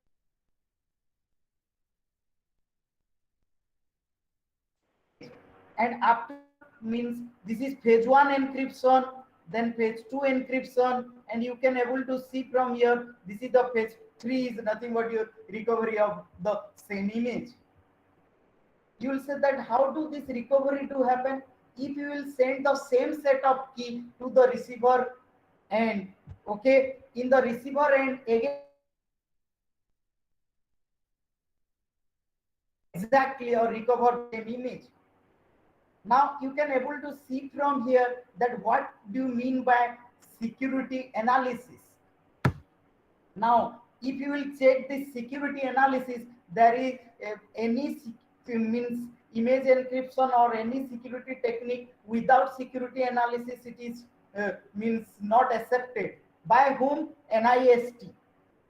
And after means this is phase 1 encryption, then phase 2 encryption, and you can able to see from here this is the phase 3 is nothing but your recovery of the same image. You will say that how do this recovery to happen? If you will send the same set of key to the receiver end, okay, in the receiver end again exactly or recover the same image. Now you can able to see from here that what do you mean by security analysis. Now if you will check this security analysis, there is any means image encryption or any security technique without security analysis, it is means not accepted. By whom? NIST.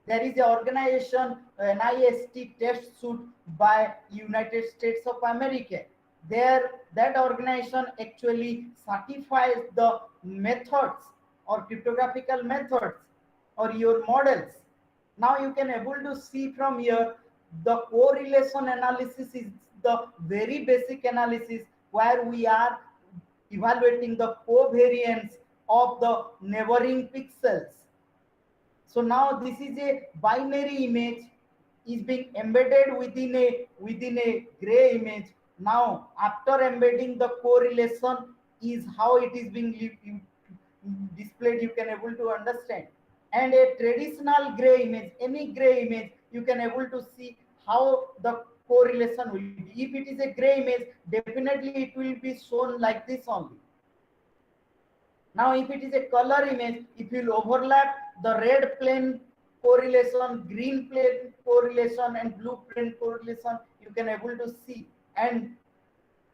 There is an organization, NIST test suit by United States of America. There, that organization actually certifies the methods or cryptographical methods or your models. Now you can able to see from here the correlation analysis is the very basic analysis where we are evaluating the covariance of the neighboring pixels. So now this is a binary image is being embedded within a gray image. Now after embedding, the correlation is how it is being displayed, you can able to understand. And a traditional gray image, any gray image, you can able to see how the correlation will be. If it is a gray image, definitely it will be shown like this only. Now, if it is a color image, if you overlap the red plane correlation, green plane correlation, and blue plane correlation, you can able to see. And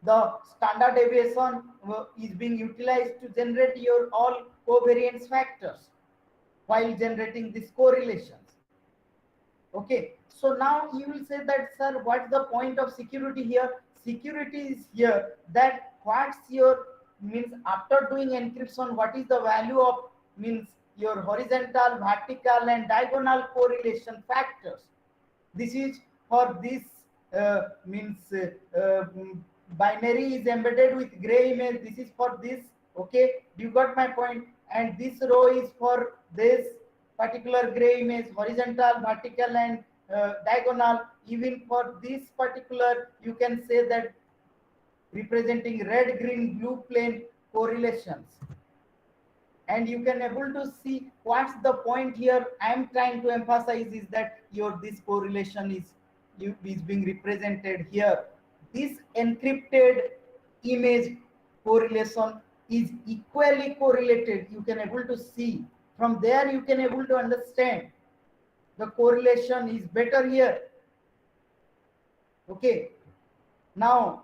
the standard deviation is being utilized to generate your all covariance factors while generating these correlations. Okay, so now you will say that, sir, what's the point of security here? Security is here that what's your means after doing encryption, what is the value of means your horizontal, vertical, and diagonal correlation factors. This is for this means binary is embedded with gray image. This is for this. Okay, you got my point. And this row is for this particular gray image, horizontal, vertical, and diagonal. Even for this particular, you can say that representing red, green, blue plane correlations. And you can able to see what's the point here. I am trying to emphasize is that your this correlation is being represented here. This encrypted image correlation is equally correlated. You can able to see from there, you can able to understand the correlation is better here. Okay, now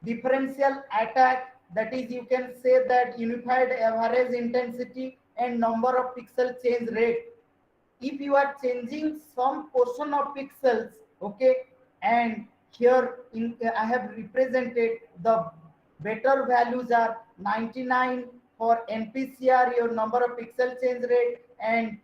differential attack, that is, you can say that unified average intensity and number of pixel change rate. If you are changing some portion of pixels, okay, and here I have represented the better values are 99 for NPCR, your number of pixel change rate, and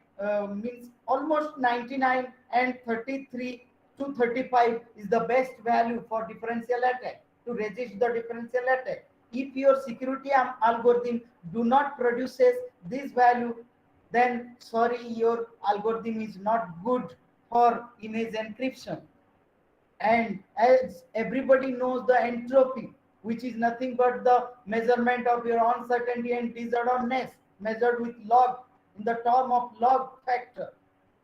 means almost 99, and 33 to 35 is the best value for differential attack to resist the differential attack. If your security algorithm do not produces this value, then sorry, your algorithm is not good for image encryption. And as everybody knows, the entropy, which is nothing but the measurement of your uncertainty and disorderliness measured with log in the term of log factor.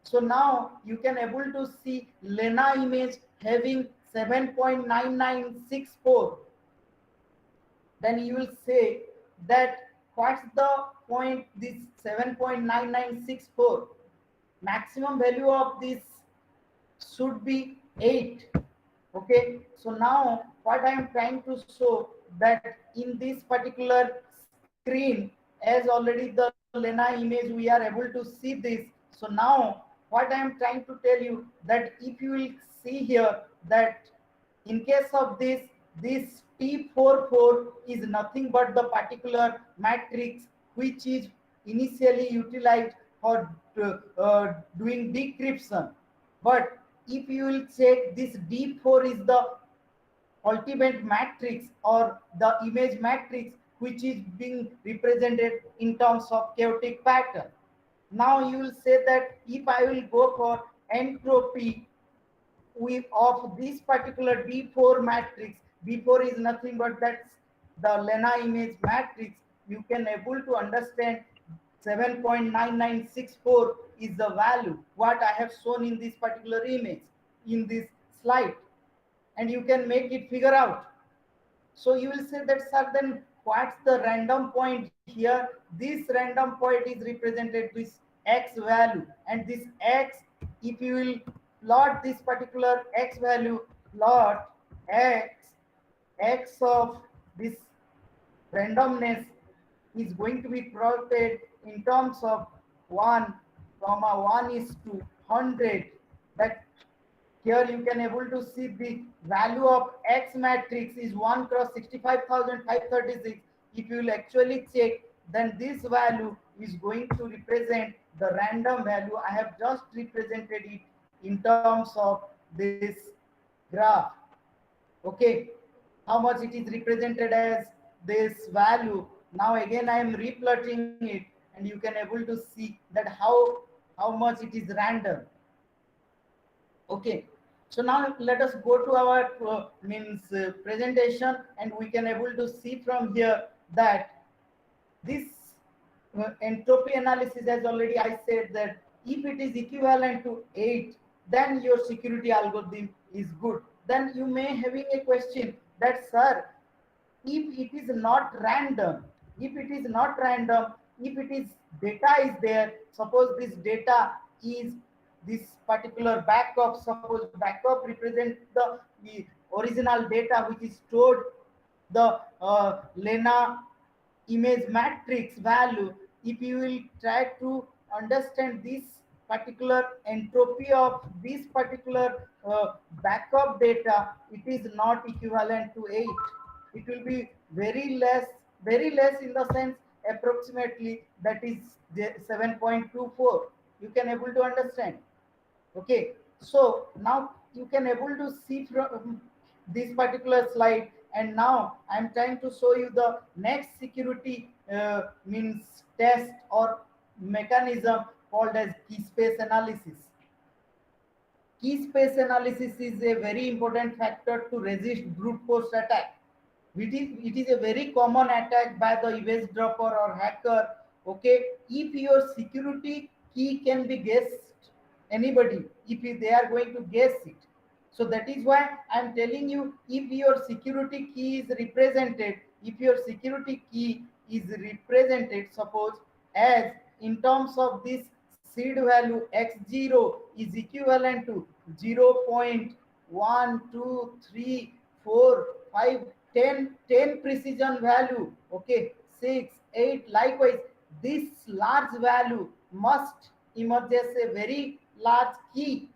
So now you can able to see Lena image having 7.9964. Then you will say that what's the point this 7.9964? Maximum value of this should be 8. Okay, so now what I am trying to show that in this particular screen, as already the Lena image we are able to see this. So now what I am trying to tell you that if you will see here that in case of this T44 is nothing but the particular matrix which is initially utilized for doing decryption. But if you will check, this D4 is the ultimate matrix or the image matrix which is being represented in terms of chaotic pattern. Now you will say that if I will go for entropy of this particular D4 matrix, D4 is nothing but that's the Lena image matrix, you can able to understand 7.9964 is the value what I have shown in this particular image in this slide, and you can make it figure out. So you will say that, sir, then what's the random point here? This random point is represented with x value, and this x, if you will plot this particular x value, plot x of this randomness is going to be plotted in terms of 1 comma 1 is to 100. That here you can able to see the value of X matrix is 1 cross 65,536. If you will actually check, then this value is going to represent the random value. I have just represented it in terms of this graph. Okay, how much it is represented as this value. Now again I am replotting it, and you can able to see that how much it is random. Okay, so now let us go to our means presentation, and we can able to see from here that this entropy analysis, as already I said, that if it is equivalent to 8, then your security algorithm is good. Then you may having a question that, sir, if it is not random, if it is not random, if it is data is there, suppose this data is this particular backup, suppose backup represents the original data which is stored, the lena image matrix value. If you will try to understand this particular entropy of this particular backup data, it is not equivalent to 8. It will be very less in the sense approximately, that is 7.24. You can able to understand. Okay, so now you can able to see from this particular slide, and now I'm trying to show you the next security means test or mechanism called as key space analysis. Key space analysis is a very important factor to resist brute force attack. It is a very common attack by the eavesdropper or hacker. Okay, if your security key can be guessed, anybody, if they are going to guess it. So that is why I'm telling you, if your security key is represented, if your security key is represented, suppose as in terms of this seed value x0 is equivalent to 0.1234510 precision value. Okay, 6 8, likewise this large value must emerge as a very large key,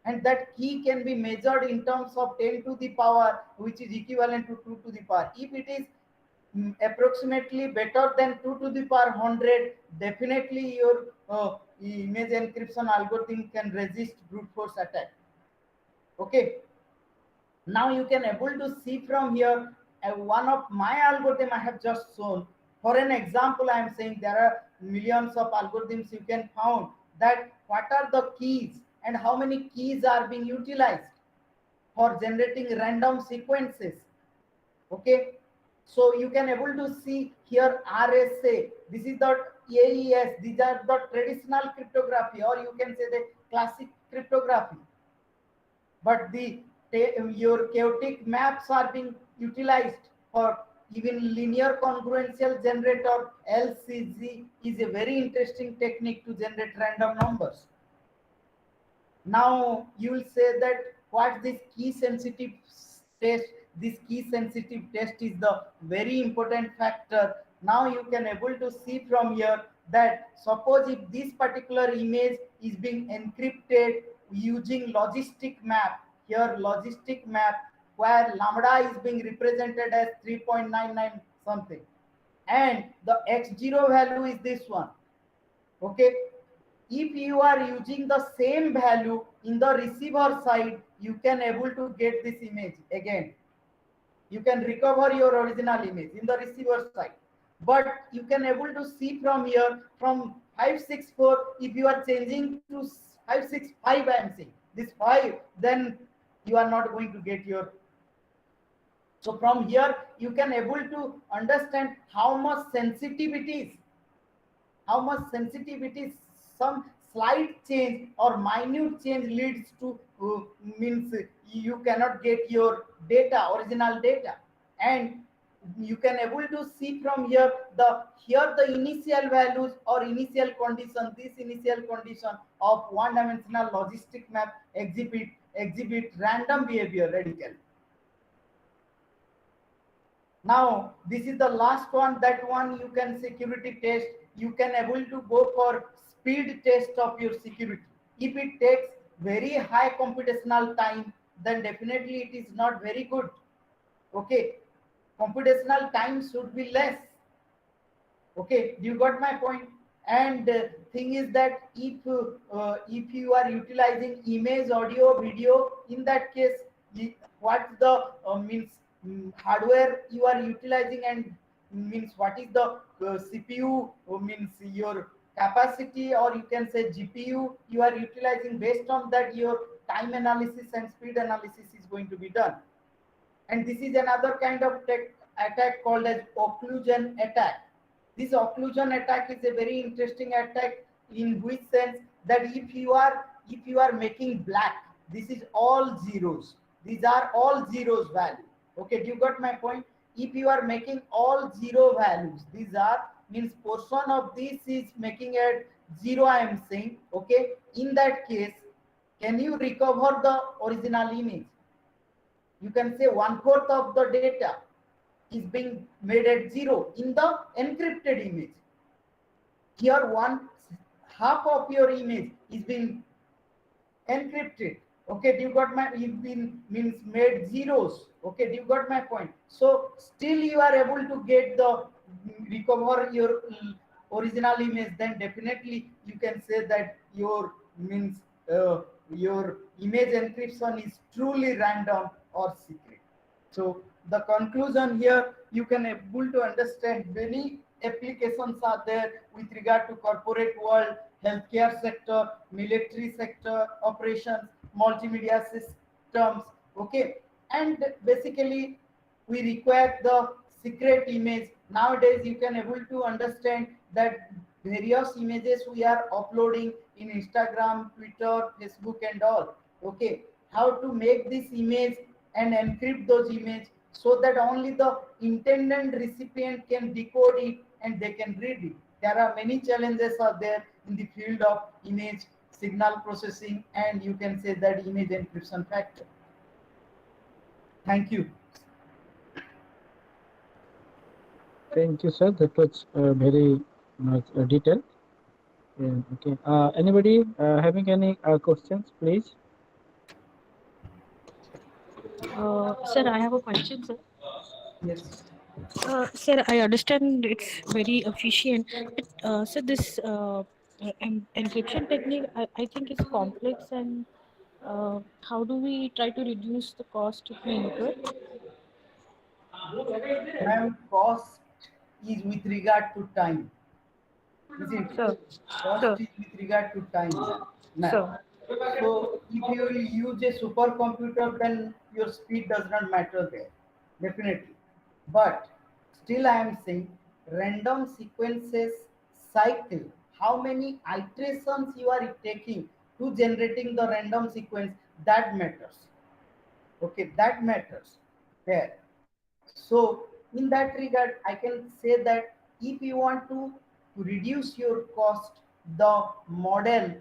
and that key can be measured in terms of 10 to the power, which is equivalent to 2 to the power. If it is approximately better than 2 to the power 100, definitely your image encryption algorithm can resist brute force attack. Okay, now you can able to see from here one of my algorithm I have just shown. For an example, I am saying there are millions of algorithms. You can found that what are the keys and how many keys are being utilized for generating random sequences. Okay, so you can able to see here RSA, this is the AES, these are the traditional cryptography, or you can say the classic cryptography. But the your chaotic maps are being utilized, or even linear congruential generator LCG is a very interesting technique to generate random numbers. Now you will say that what this key sensitive test, this key sensitive test is the very important factor. Now you can able to see from here that suppose if this particular image is being encrypted using logistic map, here logistic map where lambda is being represented as 3.99 something, and the x0 value is this one. Okay, if you are using the same value in the receiver side, you can able to get this image again. You can recover your original image in the receiver side, but you can able to see from here from 564, if you are changing to 565, I am saying this 5, then you are not going to get your. So from here you can able to understand how much sensitivity is, how much sensitivity some slight change or minute change leads to means you cannot get your data, original data. And you can able to see from here the initial values or initial condition, this initial condition of one dimensional logistic map exhibit random behavior radical. Now this is the last one, that one you can security test. You can able to go for speed test of your security. If it takes very high computational time, then definitely it is not very good. Okay, computational time should be less. Okay, you got my point. And thing is that if you are utilizing image, audio, video, in that case what's the means hardware you are utilizing, and means what is the CPU means your capacity, or you can say GPU you are utilizing. Based on that, your time analysis and speed analysis is going to be done. And this is another kind of tech attack called as occlusion attack. This occlusion attack is a very interesting attack, in which sense that if you are making black, this is all zeros, these are all zeros value. Okay, do you got my point? If you are making all zero values, these are means portion of this is making a zero, I am saying. Okay, in that case, can you recover the original image? You can say one fourth of the data is being made at zero in the encrypted image. Here, one half of your image is being encrypted. Okay, do you got my, you've been means made zeros. Okay, do you got my point? So still you are able to get the recover your original image, then definitely you can say that your means your image encryption is truly random or secret. So the conclusion here, you can able to understand many applications are there with regard to corporate world, healthcare sector, military sector operations, multimedia systems. Okay, and basically we require the secret image. Nowadays you can able to understand that various images we are uploading in Instagram, Twitter, Facebook and all. Okay, how to make this image and encrypt those images, so that only the intended recipient can decode it and they can read it. There are many challenges are there in the field of image signal processing, and you can say that image encryption factor. Thank you. Thank you, sir. That was very much detailed. Yeah, okay. Anybody having any questions, please? Sir, I have a question, sir. Yes. Sir, I understand it's very efficient, but sir, this encryption technique, I think is complex, and how do we try to reduce the cost if we incur? Ma'am, cost is with regard to time, isn't it? Sir, Cost sir, is with regard to time, ma'am. sir, So if you will use a supercomputer, then your speed does not matter there, definitely. But still, I am saying random sequences cycle. How many iterations you are taking to generating the random sequence, that matters. Okay, that matters there. So in that regard, I can say that if you want to reduce your cost, the model,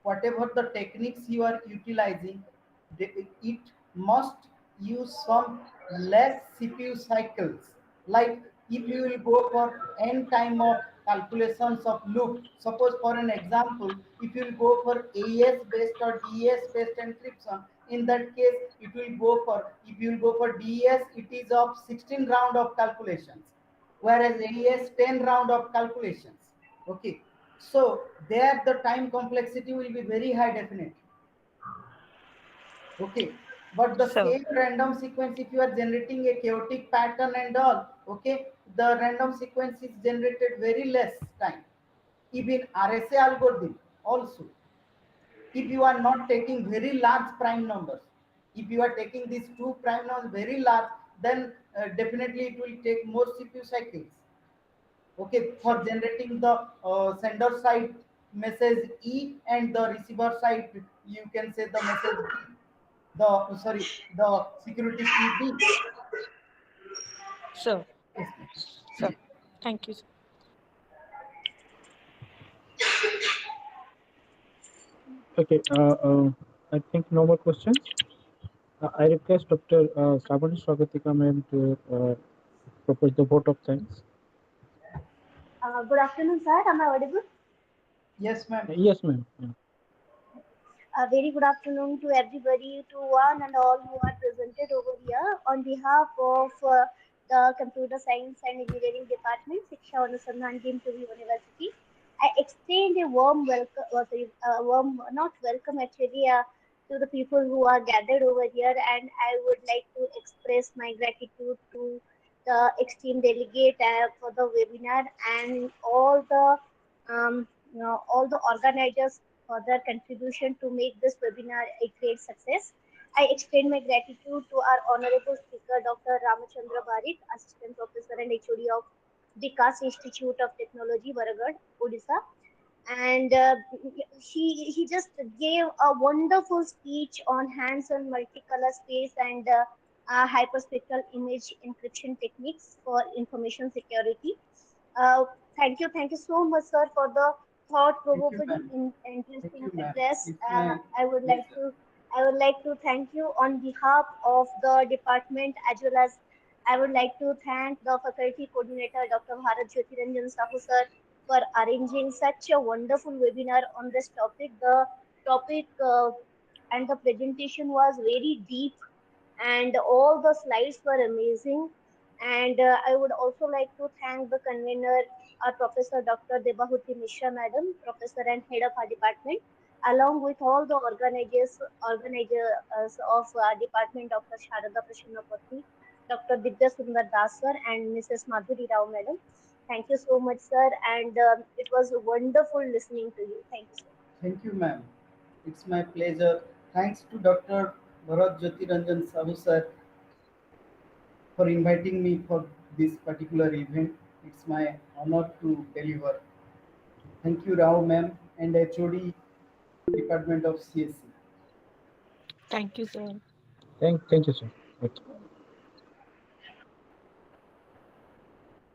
whatever the techniques you are utilizing, it must use some less CPU cycles. Like if you will go for n time of calculations of loop, suppose for an example, if you will go for AES based or DES based encryption, in that case it will go for, if you will go for DES, it is of 16 round of calculations, whereas AES 10 round of calculations. Okay, so there the time complexity will be very high, definitely. Okay, but the sir, same random sequence, if you are generating a chaotic pattern and all, okay, the random sequence is generated very less time. Even RSA algorithm also, if you are not taking very large prime numbers, if you are taking these two prime numbers very large, then definitely it will take more CPU cycles. Okay, for sir, generating the sender side message E and the receiver side, you can say the message D, the sorry, the security key D. sir, Yes, ma'am. sir. Thank you, sir. Okay. I think no more questions. I request Dr. Savani Swagatika ma'am to propose the vote of thanks. Good afternoon, sir. Am I audible? Yes, ma'am. Yes, ma'am. Yeah. A very good afternoon to everybody, to one and all who are presented over here. On behalf of the Computer Science and Engineering Department, Shiksha Anusandhan Jimturi University, I extend a warm welcome, sorry, warm, not welcome actually, to the people who are gathered over here, and I would like to express my gratitude to the esteemed delegate for the webinar and all the organizers for their contribution to make this webinar a great success. I extend my gratitude to our honorable speaker, Dr. Ramachandra Barik, Assistant Professor and HOD of Vikash Institute of Technology, Bargarh, Odisha, and he just gave a wonderful speech on hands-on multicolor space and hyperspectral image encryption techniques for information security. Uh, thank you so much, sir, for the Thank you, thought-provoking, ma'am. Thank interesting you, ma'am. address. It's my pleasure. I would like to thank you on behalf of the department, as well as I would like to thank the faculty coordinator, Dr. Bharat Jyotiranjan Sahu, sir, for arranging such a wonderful webinar on this topic. The topic and the presentation was very deep, and all the slides were amazing. And I would also like to thank the convener, Professor Dr. Debahuti Mishra, Madam, Professor and Head of our department, along with all the organizers of our department, Dr. Sharada Prasanna Patni, Dr. Divya Sundar Das, sir, and Mrs. Madhuri Rao, Madam. Thank you so much, sir, and it was wonderful listening to you. Thank you so much. Thank you, ma'am. It's my pleasure. Thanks to Dr. Bharat Jyotiranjan Sahu sir for inviting me for this particular event. It's my honor to deliver. Thank you, Rao ma'am and HOD Department of CSE. Thank you, sir. Thank you, sir. Okay.